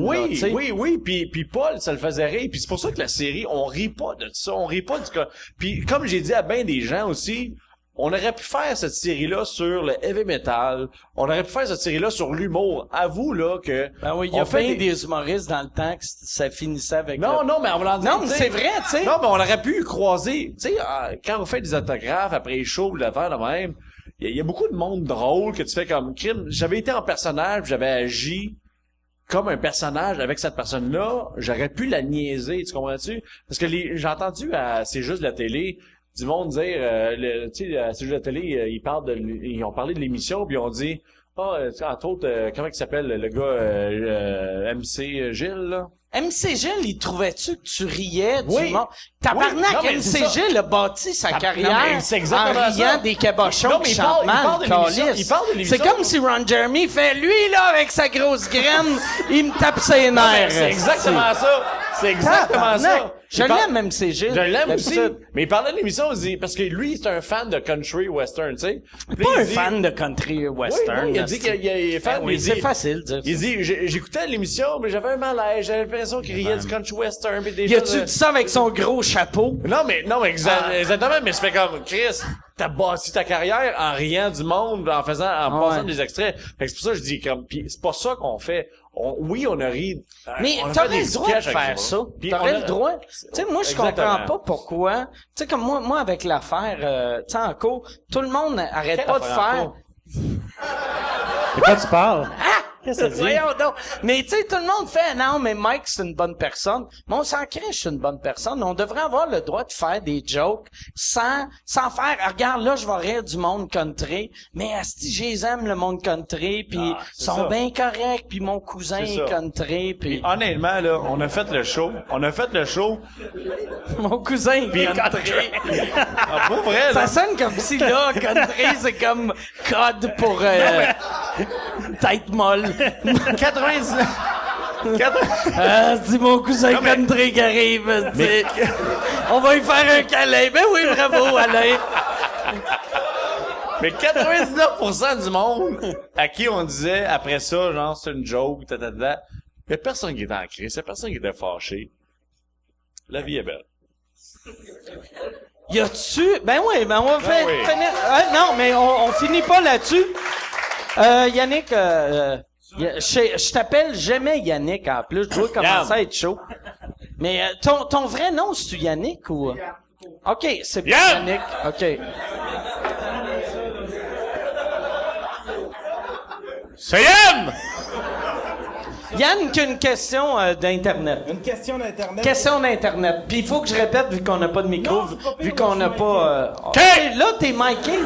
Oui, tu sais. oui, puis Paul, ça le faisait rire, puis c'est pour ça que la série, on rit pas de ça, on rit pas du cas. Puis comme j'ai dit à ben des gens aussi, on aurait pu faire cette série-là sur le heavy metal, on aurait pu faire cette série-là sur l'humour. Avoue, là, que... Ben oui, il y a on fait plein des humoristes dans le temps que ça finissait avec Non, non, mais en voulant dire... Non, mais tu sais, c'est vrai, tu sais. Non, mais on aurait pu croiser, tu sais, quand on fait des autographes après les shows, l'affaire de même, il y a beaucoup de monde drôle que tu fais comme crime. J'avais été en personnage, j'avais agi comme un personnage avec cette personne-là, j'aurais pu la niaiser, tu comprends-tu? Parce que j'ai entendu à C'est juste la télé du monde dire, tu sais, à C'est juste la télé, ils ont parlé de l'émission, puis ils ont dit, entre autres, comment il s'appelle le gars, MC Gilles, là? MC Gilles, il trouvait-tu que tu riais Oui. du monde? Tabarnak, Oui. Non, mais c'est MC ça. Gilles a bâti sa Non, carrière mais c'est en exactement riant ça. des cabochons Non, mais qui il parle- chantent il mal, parle de l'émission, câlisse. il parle de l'émission. C'est comme si Ron Jeremy fait, lui, là, avec sa grosse graine, il me tape ses Non, mais nerfs. c'est exactement ça. C'est exactement ça. Je Il parle- l'aime, MC Gilles. Je l'aime aussi. D'habitude. Mais il parlait de l'émission, il dit, parce que lui, c'est un fan de country western, tu sais. Puis Pas il un dit- fan de country western. Oui, il a dit qu'il est fan, oui, il c'est dit- facile de dire Il ça. dit, j'écoutais l'émission, mais j'avais un malaise, j'avais l'impression qu'il riait du country western, pis des Y choses a-tu de- dit ça avec son gros chapeau? Non, mais exactement, mais c'est fait comme, Chris, t'as bâti ta carrière en riant du monde, en passant des extraits. Fait que c'est pour ça que je dis comme, pis c'est pas ça qu'on fait. Oui, on a ri. Mais on a fait t'aurais des le droit de sketchs avec faire ça. Puis T'aurais on a- le droit. Tu sais, moi, je Exactement. comprends pas pourquoi. Tu sais, comme moi, avec l'affaire, tu sais, en cours, tout le monde arrête Quelle pas de affaire en faire. cours? De quoi tu parles? Qu'est-ce que ça dit? Voyons donc. Mais tu sais, tout le monde fait, non, mais Mike, c'est une bonne personne. Mais on s'en crée, je suis une bonne personne. On devrait avoir le droit de faire des jokes sans faire, regarde, là, je vais rire du monde country, mais asti, je les aime, le monde country, puis c'est sont ça. bien corrects, puis mon cousin C'est est ça. country, puis Honnêtement, là, on a fait le show. mon cousin est country. Ah, pour vrai, là. Ça sonne comme si, là, country, c'est comme code pour tête molle. 99. Ah, c'est mon cousin Non, mais- country qui arrive, tu sais. On va lui faire un câlin. Ben oui, bravo, Alain. Mais 99% du monde à qui on disait après ça, genre, c'est une joke, il y a personne qui était en crise, il y a personne qui était fâché. La vie est belle. Y a-tu... Ben oui, ben on va faire... oui. non, mais on finit pas là-dessus. Yannick, je t'appelle jamais Yannick en plus. Je dois commencer à être chaud. Mais ton vrai nom, c'est-tu Yannick ou... OK, c'est pas Yann! Yannick. OK. C'est Yann! Yann qui a une question d'Internet. Une question d'Internet. Question d'Internet. Puis il faut que je répète, vu qu'on n'a pas de micro, Non, c'est pas pire, vu qu'on moi, n'a je suis pas... OK! Hey, là, t'es miké.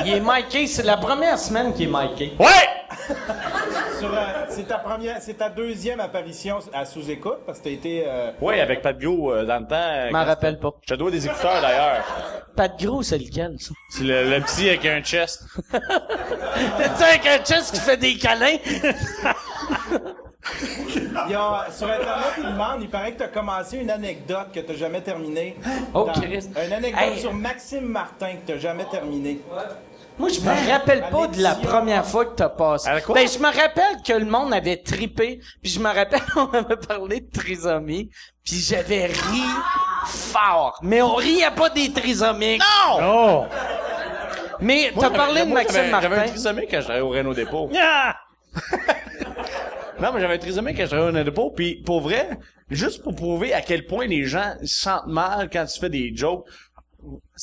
Il est miké. C'est la première semaine qu'il est miké. Ouais! C'est ta deuxième apparition à sous-écoute, parce que t'as été... Ouais, avec Pat Gros dans le temps. Je m'en rappelle pas. Je te dois des écouteurs d'ailleurs. Pas de gros, c'est lequel, ça? C'est le petit avec un chest. Tu sais, avec un chest qui fait des câlins. Sur Internet, il paraît que t'as commencé une anecdote que t'as jamais terminée. Oh, Christ. Une anecdote Hey. sur Maxime Martin que t'as jamais terminée. Moi, je me rappelle pas de la première fois que t'as passé. À quoi? Ben, je me rappelle que le monde avait trippé, puis je me rappelle on avait parlé de trisomie, puis j'avais ri fort. Mais on riait pas des trisomiques. Non! Oh! Mais t'as parlé de Maxime J'avais un Martin. trisomique quand je travaillais au Renault Dépôt. Ah! Non, mais j'avais un trisomique quand je travaillais au Renault Dépôt, puis pour vrai, juste pour prouver à quel point les gens se sentent mal quand tu fais des jokes,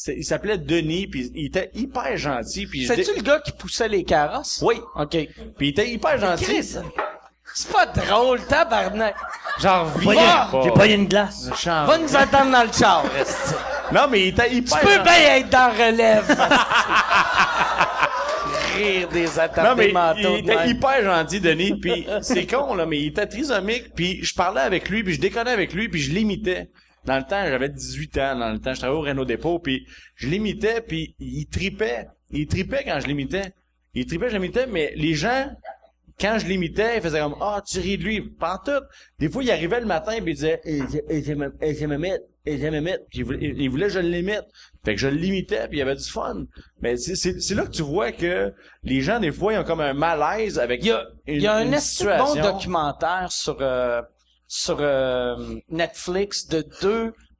il s'appelait Denis, puis il était hyper gentil, puis C'est-tu le gars qui poussait les carrosses? Oui. OK. Puis il était hyper gentil. Chris, c'est pas drôle, tabarnak. Genre, J'ai pas une glace. Va nous attendre dans le char, esti. Non, mais il était hyper Tu peux gentil. bien être dans relève. Rire des Non, mais attardés mentaux. il de était même. hyper gentil, Denis, puis c'est con, là, mais il était trisomique, puis je parlais avec lui, puis je déconnais avec lui, puis je l'imitais. Dans le temps, j'avais 18 ans, dans le temps, je travaillais au Renault Dépôt, puis je l'imitais, puis il tripait. Il tripait quand je l'imitais. Il tripait, je l'imitais, mais les gens, quand je l'imitais, ils faisaient comme, ah, tu ris de lui. Pantoute. Des fois, il arrivait le matin, puis il disait, puis il voulait que je l'imite. Fait que je l'imitais, puis il y avait du fun. Mais c'est là que tu vois que les gens, des fois, ils ont comme un malaise avec Il y a un une esti de bon situation. documentaire sur Netflix de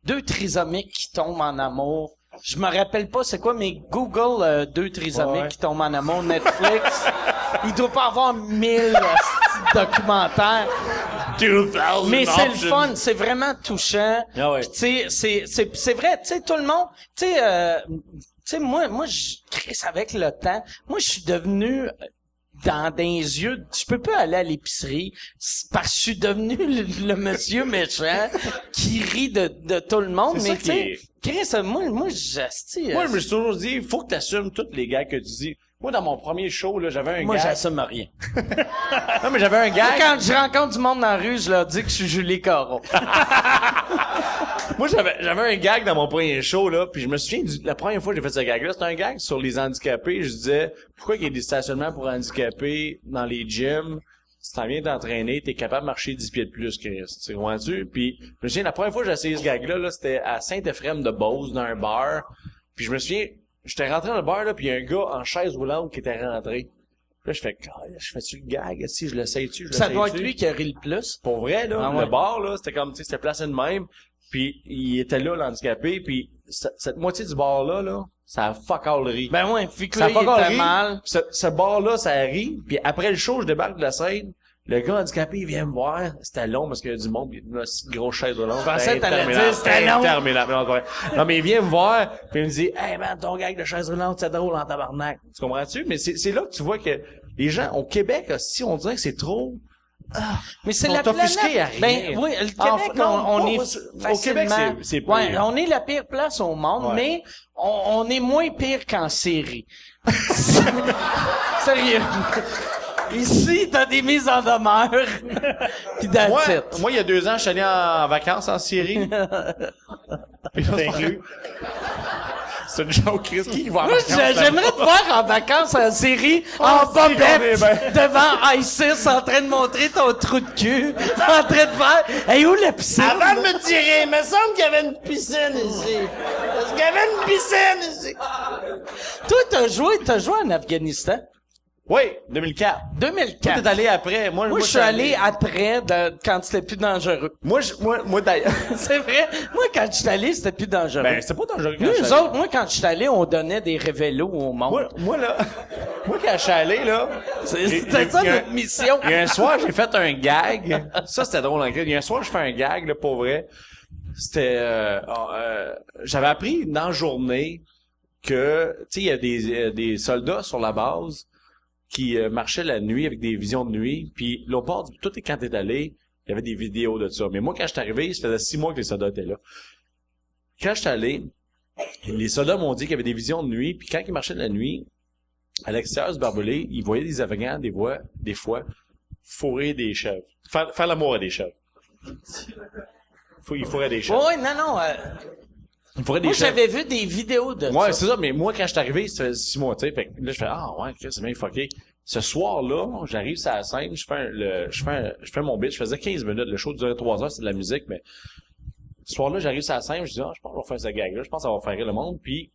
deux trisomiques qui tombent en amour. Je me rappelle pas c'est quoi, mais Google deux trisomiques Ouais. qui tombent en amour, Netflix. Il doit pas avoir 1000 esti de documentaires. 2000 Mais c'est le options. fun, c'est vraiment touchant. Ah ouais. Puis tu sais, c'est vrai, tu sais, tout le monde, tu sais, moi, je crisse avec le temps. Moi, je suis devenu dans des yeux, je peux pas aller à l'épicerie parce que je suis devenu le monsieur méchant qui rit de tout le monde. C'est Mais ça tu sais, qui Chris, moi, j'astis. Moi, je me suis toujours dit, faut que t'assumes toutes les gags que tu dis. Moi, dans mon premier show, là, j'avais un moi, gag. j'assume rien. Non, mais j'avais un Moi, gag. quand je rencontre du monde dans la rue, je leur dis que je suis Julie Caron. Moi, j'avais un gag dans mon premier show, là, puis je me souviens la première fois que j'ai fait ce gag-là, c'était un gag sur les handicapés. Je disais, pourquoi il y a des stationnements pour handicapés dans les gyms? Si t'en viens t'entraîner, t'es capable de marcher 10 pieds de plus, Chris. Tu comprends-tu? Puis, je me souviens, la première fois que j'ai essayé ce gag-là, là, c'était à Saint-Ephrem de Beauce, dans un bar. Puis je me souviens, j'étais rentré dans le bar, là, puis il y a un gars en chaise roulante qui était rentré. Puis là, je fais, je fais-tu le gag? Si je l'essaye-tu, Ça doit être lui qui a ri le plus. Pour vrai, là, Ah ouais. le bar, là, c'était comme, tu sais, c'était placé de même. Puis il était là, l'handicapé, puis cette moitié du bar-là, là, ça a fuck all ri. Ben ouais, vu que Ça là, a il fuck all était ri. mal. Ce bar-là, ça rit. Puis après le show, je débarque de la scène. Le gars handicapé, il vient me voir. C'était long parce qu'il y a du monde, il y a une grosse chaise de long. Je pensais que t'allais dire, c'était long. Interminable. Non, mais il vient me voir, puis il me dit, hey man, ton gag de chaise roulante, c'est drôle en tabarnak. Tu comprends-tu? Mais c'est là que tu vois que Les gens, au Québec, si on dirait que c'est trop... Mais c'est Ils la sont offusqués planète. à rien. Ben oui, le Québec, Non, on pas- est au Québec, facilement... c'est pire. Ouais, on est la pire place au monde, Ouais. mais on est moins pire qu'en série. Sérieux. Ici, t'as des mises en demeure. Pis that's it. Moi, il y a 2 ans, je suis allé en vacances en Syrie. Puis là, c'est inclus. C'est une joke, Chris. Qui va en Moi, vacances, là? j'aimerais te voir en vacances en série, en si, on est bobette, bien. devant ISIS, en train de montrer ton trou de cul, en train de faire, hey, où la piscine? Avant de me tirer, il me semble qu'il y avait une piscine ici. Est-ce qu'il y avait une piscine ici? Toi, t'as joué en Afghanistan? Oui, 2004. 2004. Toi, t'es allé après. Moi, je suis allé après, quand c'était plus dangereux. Moi, d'ailleurs. C'est vrai. Moi, quand je suis allé, c'était plus dangereux. Ben, c'est pas dangereux quand Nous je suis allé. autres, moi, quand je suis allé, on donnait des révélos au monde. Moi, là, moi, quand je suis allé, là. C'était ça il y a- notre mission. Il y a un soir, j'ai fait un gag. Ça, c'était drôle, en fait. Il y a un soir, je fais un gag, là, pour vrai. C'était, j'avais appris dans la journée que, tu sais, il y a des soldats sur la base qui marchaient la nuit avec des visions de nuit. Puis, l'autre bord, tout est quand t'es allé, il y avait des vidéos de ça. Mais moi, quand je suis arrivé, ça faisait 6 mois que les soldats étaient là. Quand je suis allé, les soldats m'ont dit qu'il y avait des visions de nuit. Puis, quand ils marchaient la nuit, à l'extérieur du barbelé, ils voyaient des Afghans, des fois, fourrer des chèvres. Faire l'amour à des chèvres. Ils fourraient des chèvres. Oui, non. Ils fourraient des Moi, chèvres. j'avais vu des vidéos de Ouais, ça. c'est ça, mais moi, quand je suis arrivé, ça fait 6 mois, tu sais, fait que là, je fais, c'est bien fucké. Ce soir-là, j'arrive sur la scène, je fais mon bit, je faisais 15 minutes, le show durait 3 heures, c'est de la musique, mais ce soir-là, j'arrive sur la scène, je dis, je pense qu'on va faire ce gag-là, je pense que ça va faire rire le monde, puis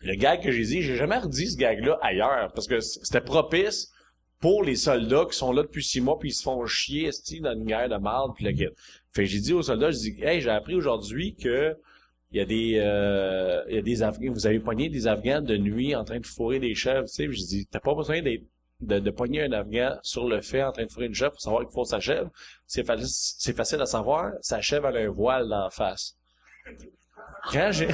le gag que j'ai dit, j'ai jamais redit ce gag-là ailleurs, parce que c'était propice pour les soldats qui sont là depuis 6 mois, puis ils se font chier, esti, dans une guerre de marde, puis le kit. Fait que j'ai dit aux soldats, hey, j'ai appris aujourd'hui que il y a des Afghans, vous avez pogné des Afghans de nuit en train de fourrer des chèvres, tu sais. J'ai dit, t'as pas besoin de pogner un Afghan sur le fait en train de fourrer une chèvre pour savoir qu'il faut sa chèvre. C'est facile à savoir, sa chèvre elle a un voile dans la face. Quand j'ai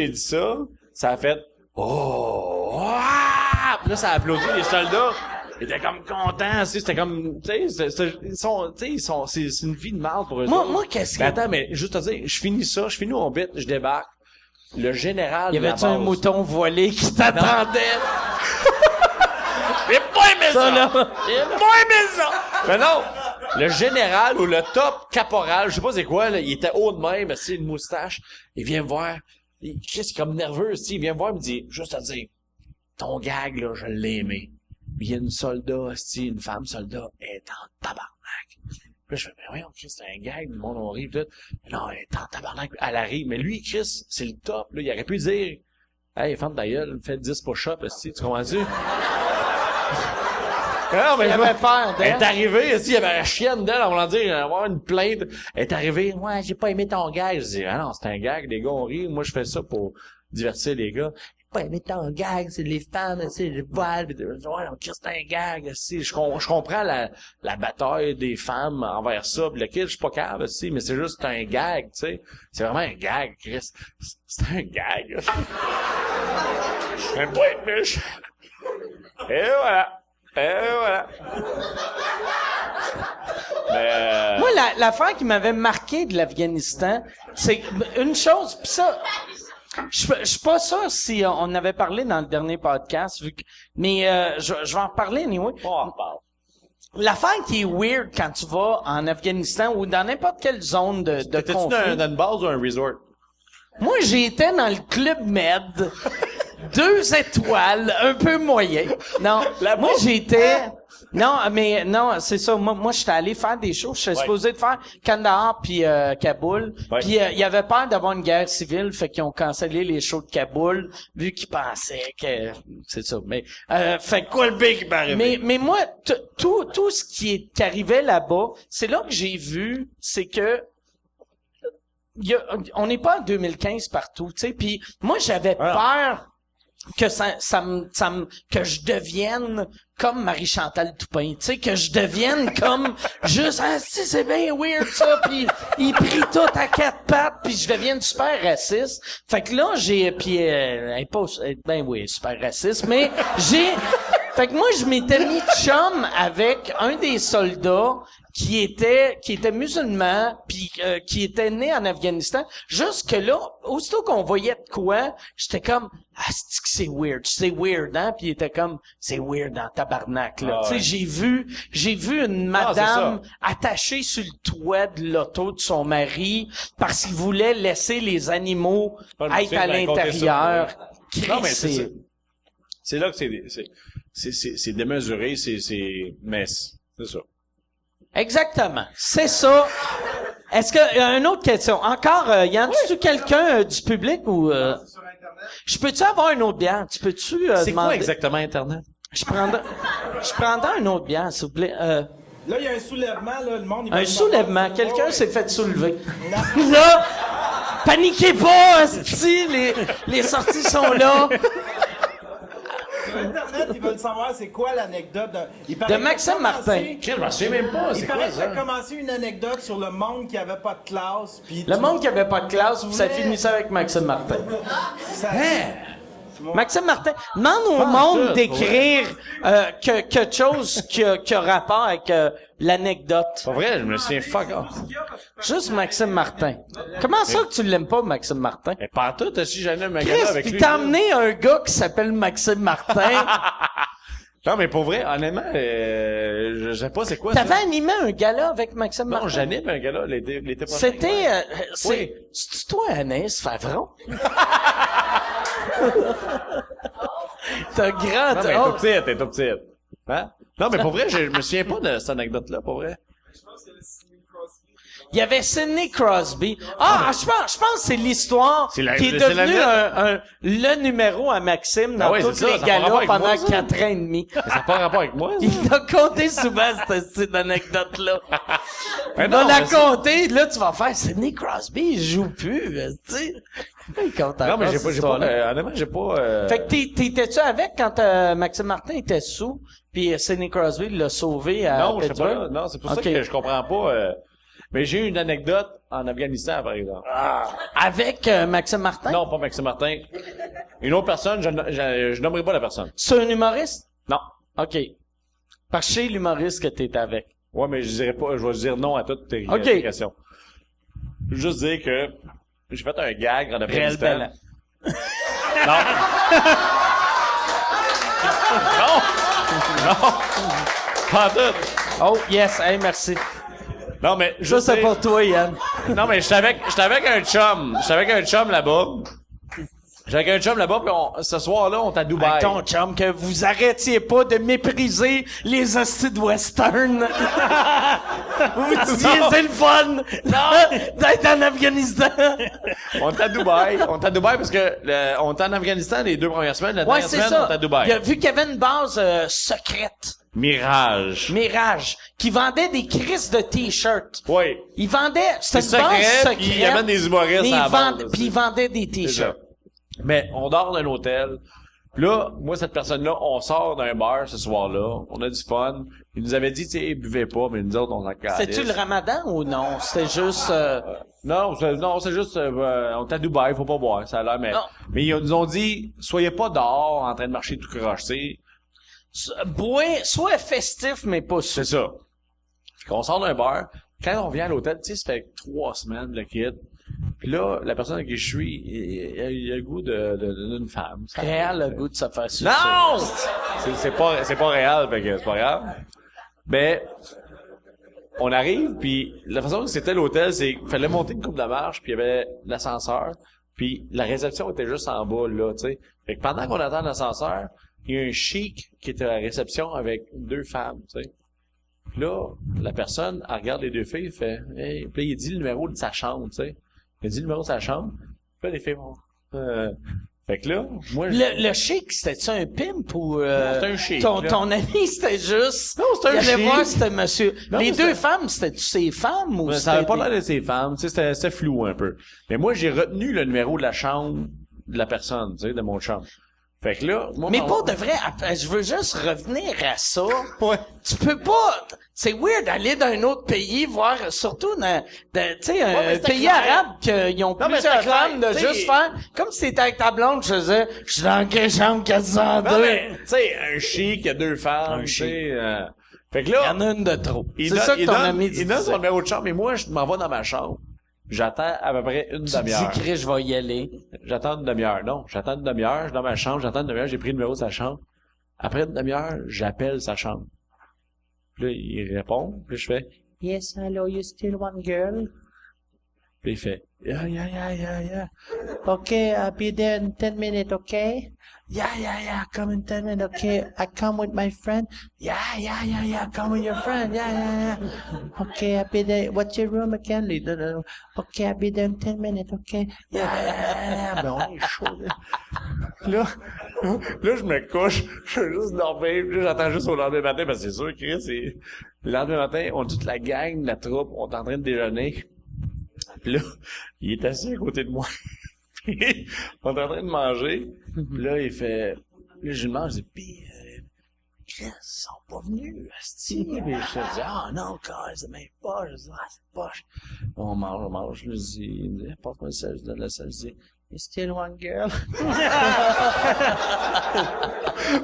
dit ça, ça a fait, Puis là, ça a applaudi les soldats. Ils étaient comme contents, tu sais, c'était comme, tu sais, c'est une vie de mal pour eux autres. Moi, qu'est-ce que... Mais attends, mais juste te dire, je finis mon bit, je débarque. Le général Y de la avait-tu un base- mouton voilé qui t'attendait? J'ai pas aimé ça! là. J'ai pas aimé ça! Mais non! Le général ou le top caporal, je sais pas c'est quoi, là, il était haut de même, c'est une moustache. Il vient me voir. Qu'est-ce qu'il est comme nerveux, il vient me voir, il me dit, juste à dire, ton gag, là, je l'ai aimé. Puis il y a une soldat, une femme soldat, elle est en tabarnak. Puis là, je fais, mais voyons, Chris, c'est un gag, le monde on rit, tout. Mais non, elle est en tabarnak, elle arrive. Mais lui, Chris, c'est le top, là. Il aurait pu dire, hey, femme ta gueule, fais 10 push-ups, tu comprends-tu? Non, mais Il avait peur elle est d'elle. arrivée, il y avait la chienne d'elle, on va dire, avoir une plainte. Elle est arrivée, ouais, j'ai pas aimé ton gag. Je dis, ah non, c'est un gag, les gars, on rit. Moi, je fais ça pour divertir les gars. J'ai pas aimé ton gag, c'est les femmes, c'est les voiles. Ouais, on c'est un gag, je comprends la bataille des femmes envers ça. Pis le kid, je suis pas capable, mais c'est juste un gag, tu sais. C'est vraiment un gag, Chris. C'est un gag. Un point de miche. Et voilà. Mais, Moi, l'affaire qui m'avait marqué de l'Afghanistan, c'est une chose, pis ça, je suis pas sûr si on avait parlé dans le dernier podcast, mais je vais en reparler anyway. on en reparle. L'affaire qui est weird quand tu vas en Afghanistan ou dans n'importe quelle zone de T'étais-tu conflit. dans une base ou un resort? Moi, j'étais dans le Club Med, 2 étoiles, un peu moyen. Non, moi j'étais... Non, mais non, c'est ça. Moi, j'étais allé faire des shows. J'étais supposé de faire Kandahar puis Kaboul. Ouais. Puis il y avait peur d'avoir une guerre civile, fait qu'ils ont cancellé les shows de Kaboul vu qu'ils pensaient que c'est ça. Mais fait que Quoi le big qui m'est arrivé? mais moi tout ce qui arrivait là-bas, c'est là que j'ai vu, c'est que on n'est pas en 2015 partout, tu sais. Puis moi j'avais peur que que je devienne comme Marie-Chantal Toupin, tu sais, que je devienne comme juste, c'est bien weird ça, puis il prie tout à quatre pattes, puis je devienne super raciste. Fait que là, super raciste, mais fait que moi, je m'étais mis chum avec un des soldats qui était musulman puis qui était né en Afghanistan. Jusque là, aussitôt qu'on voyait de quoi, j'étais comme c'est weird hein, puis il était comme c'est weird en tabarnak là. Tu sais, j'ai vu une madame attachée sur le toit de l'auto de son mari parce qu'il voulait laisser les animaux être à l'intérieur. Non mais c'est là que c'est démesuré, mais c'est ça. Exactement. C'est ça. Est-ce que, une autre question. Encore, y en-tu quelqu'un du public ou, Sur Internet. je peux-tu avoir une autre bière? Tu peux-tu, C'est demander? quoi exactement Internet? Je prendrais une autre bière, s'il vous plaît. Là, il y a un soulèvement, là, le monde... Un soulèvement. Quelqu'un s'est fait soulever. Non. Là, paniquez pas, asti, les sorties sont là. Sur Internet, ils veulent savoir c'est quoi l'anecdote De Maxime Martin. Je m'en souviens même pas, Il c'est paraît quoi que ça a ça? commencé une anecdote sur le monde qui avait pas de classe. Puis Le monde qui avait pas de classe, puis ça finissait avec Maxime Martin. Ça... Maxime Martin, demande au monde d'écrire quelque chose qui a rapport avec l'anecdote. Pas vrai, je me souviens fuck off. Juste Maxime Martin. Comment ça que tu l'aimes pas, Maxime Martin? Mais pas tout, si j'allais un Chris, magasin avec pis lui. t'as amené un gars qui s'appelle Maxime Martin. Non, mais pour vrai, honnêtement, je sais pas c'est quoi ça. T'avais animé un gala avec Maxime Martin? Non, j'anime un gars-là l'été prochain. C'était, Oui. c'est toi, Anaïs Favron? T'as grand, Non, mais t'es tout petite. Hein? Non, mais pour vrai, je me souviens pas de cette anecdote-là, pour vrai. Il y avait Sidney Crosby. Je pense que c'est l'histoire C'est la- qui est c'est devenu la- le numéro à Maxime dans Ah ouais, tous c'est ça, les ça a pas rapport galas avec pendant moi, ça. 4 ans et demi. Mais ça n'a pas rapport avec moi, ça. Il t'a compté souvent cette anecdote-là. Mais Il va non, la mais c'est- compter, là, tu vas faire Sidney Crosby, il joue plus, tu sais. Il compte Non, mais encore j'ai cette pas, histoire-là. honnêtement, j'ai pas, Fait que t'étais-tu avec quand Maxime Martin était sous, puis Sidney Crosby l'a sauvé à non, je sais pas, Pittsburgh? là. Non, c'est pour ça Ok. que je comprends pas, mais j'ai eu une anecdote en Afghanistan, par exemple. Avec Maxime Martin? Non, pas Maxime Martin. Une autre personne, je nommerai pas la personne. C'est un humoriste? Non. OK. Parce que c'est l'humoriste que t'étais avec. Ouais, mais je dirais pas, je vais dire non à toutes tes Ok. questions. Je veux juste dire que j'ai fait un gag en Réel Afghanistan. Bellan. Non. Non. Non. Pas en tout. Oh, yes, hey, merci. Non, mais Ça, c'est sais- pour toi, Yann. Non, mais j'étais avec un chum. J'étais avec un chum là-bas. J'étais avec un chum là-bas, puis ce soir-là, on est à Dubaï. Avec ton chum, que vous arrêtiez pas de mépriser les hosties de western. Vous disiez, c'est le fun d'être en Afghanistan. On est à Dubaï. On est à Dubaï parce que on est en Afghanistan les 2 premières semaines. La Ouais, dernière c'est semaine, ça. on est à Dubaï. Il a vu qu'il y avait une base secrète, Mirage. Mirage, qui vendait des crises de t-shirts. Oui. Il vendait, c'était C'est une base secret, secrète. puis il y avait des humoristes mais à la il vendait- base, puis il vendait des C'est ça. t-shirts. Mais on dort dans un hôtel. Puis là, moi, cette personne-là, on sort d'un bar ce soir-là. On a du fun. Il nous avait dit, tu sais, buvez pas, mais nous autres, on s'en calisse. C'était-tu le ramadan ou non? C'était juste... Non, c'est juste, on est à Dubaï, faut pas boire, ça a l'air, Non. mais ils nous ont dit, soyez pas dehors en train de marcher tout croche, tu sais. soit festif, mais pas C'est sous. ça. Fait qu'on sort d'un bar. Quand on vient à l'hôtel, tu sais, ça fait 3 semaines, le kid. Puis là, la personne avec qui je suis, il a le goût d'une femme. Ça- Réal le goût de se faire sucer. Non! C'est pas réel, fait que c'est pas grave. Mais, on arrive, puis la façon que c'était l'hôtel, c'est qu'il fallait monter une coupe de marche, puis il y avait l'ascenseur, puis la réception était juste en bas, là, tu sais. Fait que pendant qu'on attend l'ascenseur, il y a un chic qui était à la réception avec 2 femmes, tu sais. Puis là, la personne, elle regarde les 2 filles, fait, hey, puis là, il dit le numéro de sa chambre, tu sais. Il dit le numéro de sa chambre. Puis là, les filles vont, fait que là, moi, Le chic, c'était-tu un pimp ou... c'était un chic, Ton, là. ton ami, c'était juste... Non, c'était un Il allait chic. voir, c'était monsieur... Non, les mais 2 c'était- femmes, c'était-tu ses femmes ou mais c'était... ça avait pas des- l'air de ses femmes, tu sais, c'était flou un peu. Mais moi, j'ai retenu le numéro de la chambre de la personne, tu sais, de mon chambre. Fait que là, moi, Mais pas de vrai, je veux juste revenir à ça. Ouais. Tu peux pas, c'est weird d'aller dans un autre pays, voir, surtout dans, tu sais, un mais c'était pays clair. arabe qu'ils ont Non, mais plusieurs c'était clair, femmes de tu sais, juste faire, comme si t'étais avec ta blonde, je faisais, je suis dans quelle chambre 402? Non, mais, tu sais, un chic, il y a 2 femmes, tu sais, fait que Il y là, en a une de trop. il C'est donne- ça que il ton donne- ami il dit. donne son numéro de chambre, mais moi, je m'en vais dans ma chambre. J'attends à peu près une Tu demi-heure. dis, Chris, je vais y aller. J'attends une demi-heure. Non, j'attends une demi-heure, je suis dans ma chambre, j'attends une demi-heure, j'ai pris le numéro de sa chambre. Après une demi-heure, j'appelle sa chambre. Puis là, il répond, puis je fais « Yes, hello, you still one girl? » Puis il fait « Yeah. Okay, I'll be there in 10 minutes, okay? Yeah, come in 10 minutes, okay? I come with my friend? Yeah, come with your friend, yeah. Okay, I'll be there. What's your room again? Okay, I'll be there in 10 minutes, okay? Yeah. Ben, on est chaud, là. Là, je me couche, je veux juste dormir, puis là, j'attends juste au lendemain matin, parce que c'est sûr, Chris, c'est... Le lendemain matin, on toute la gang, la troupe, on est en train de déjeuner. Puis là, il est assis à côté de moi. Puis, on est en train de manger. Puis là, il fait... Là, je lui demande, je dis, pis, Chris, ils sont pas venus, asti. Puis je dis, ah non, car, c'est même pas. Je dis, ah, c'est pas. On mange. Je lui dis, il me dit, porte-moi le sel, je donne le sel. Je dis, you still one girl?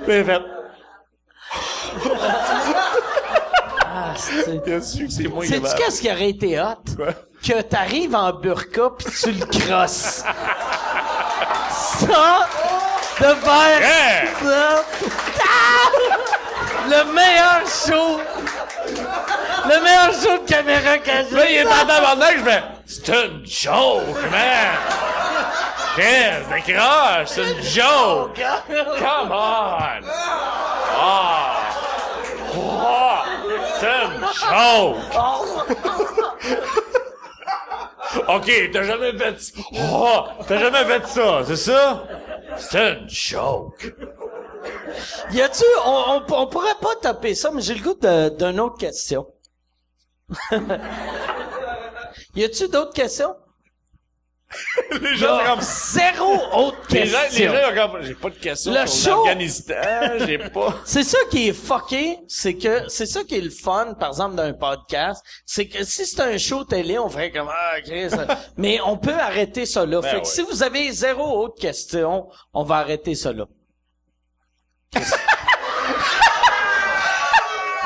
Puis il fait... Ah, c'est... Il a su que c'est moi qui Sais-tu avais- qu'est-ce qui aurait été hot? Quoi? Que t'arrives en burqa pis tu le crosses. Ça, de faire ça. Ah! Le meilleur show. Le meilleur show de caméra cachée. Là, il est en tabarnak, je fais, c'est une joke, man! Qu'est-ce que décroche? C'est une joke! Come on! Ah! Oh! C'est une joke! OK, t'as jamais fait ça. Oh! T'as jamais fait ça, c'est ça? C'est une joke! Y a-tu, on pourrait pas taper ça, mais j'ai le goût d'une autre question. Y a-tu d'autres questions? Les gens, c'est comme... Zéro autre Les gens, question. sont comme, j'ai pas de questions Le sur show- l'Afghanistan, j'ai pas... C'est ça qui est fucké, c'est ça qui est le fun, par exemple, d'un podcast, c'est que si c'est un show télé, on ferait comme, ah, Chris, mais on peut arrêter ça là. Fait que si vous avez zéro autre question, on va arrêter ça là.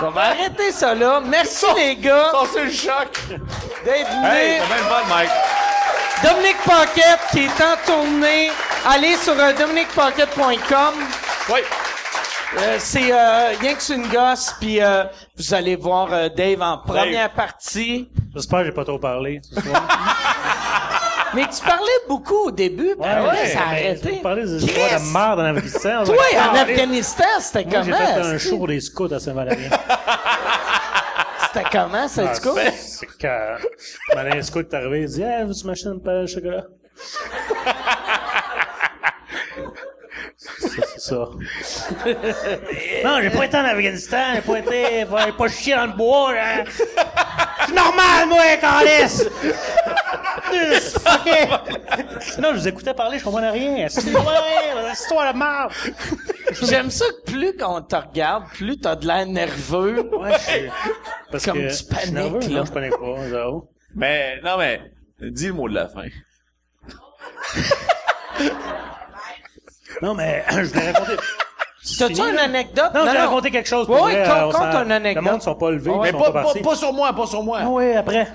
On va arrêter ça là. Merci les gars C'est le choc! d'être venus. Hey, c'est bien le fun, Mike! Dominique Paquette qui est en tournée. Allez sur dominiquepaquette.com. Oui! C'est rien que c'est une gosse, puis vous allez voir Dave en première partie. J'espère que j'ai pas trop parlé ce soir. Mais tu parlais beaucoup au début, puis après, ça a mais arrêté. Vous parlez des histoires Chris! de merde en Afghanistan. Toi, en Afghanistan, c'était Moi, j'ai comment? fait un show pour les scouts à Saint-Valérien. C'était comment, ça, du coup? C'est quand Malin Scout est arrivé, il dit « Hey, veux-tu m'acheter une paire de chocolat? » C'est ça. Non, j'ai pas été en Afghanistan, j'ai pas chié dans le bois, là. C'est normal, moi, Calice! Non, je vous écoutais parler, je comprenais rien. C'est une histoire de merde. J'aime ça que plus qu'on te regarde, plus t'as de l'air nerveux. Ouais, parce Comme que tu je suis paniques, nerveux. là. Non, je panique pas, zéro. Mais, non, mais, dis le mot de la fin. Non, mais je voulais raconter. T'as-tu une anecdote? Non, je vais raconter quelque chose. Pour Oui, vrai, conte on s'en- une anecdote. Le monde sont pas levés, Mais ils sont pas, pas partis. pas sur moi. Ah oui, après.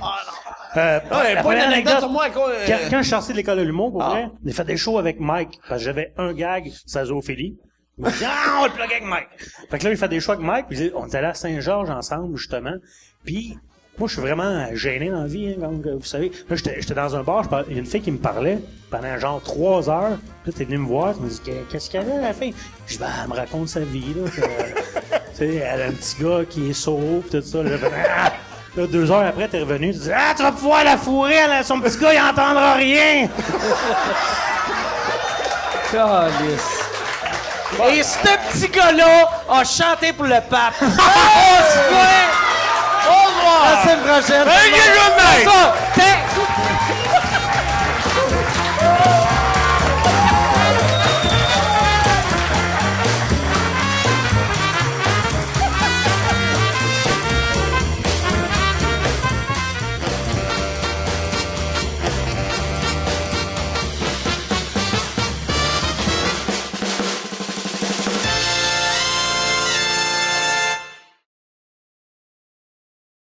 Ouais, pas une anecdote sur moi, quoi. Quand je suis sorti de l'école de l'humour, pour vrai, j'ai fait des shows avec Mike, parce que j'avais un gag, sa zoophilie. Il m'a dit, ah, on va le plugger avec Mike. Fait que là, il fait des shows avec Mike, puis on était allé à Saint-Georges ensemble, justement. Puis, moi, je suis vraiment gêné dans la vie, hein, comme vous savez. Là, j'étais dans un bar, il y a une fille qui me parlait pendant genre 3 heures. Puis là, t'es venu me voir, tu me dis, qu'est-ce qu'elle a, la fille? Je dis, ben, elle me raconte sa vie, là. Tu sais, elle a un petit gars qui est sourd, pis tout ça. Là, là, 2 heures après, t'es revenu, tu dis, ah, tu vas pouvoir la fourrer, son petit gars, il entendra rien. Calice. Et ce petit gars-là a chanté pour le pape. On se fait! Au revoir! À la semaine prochaine. Hey, good night! Ça,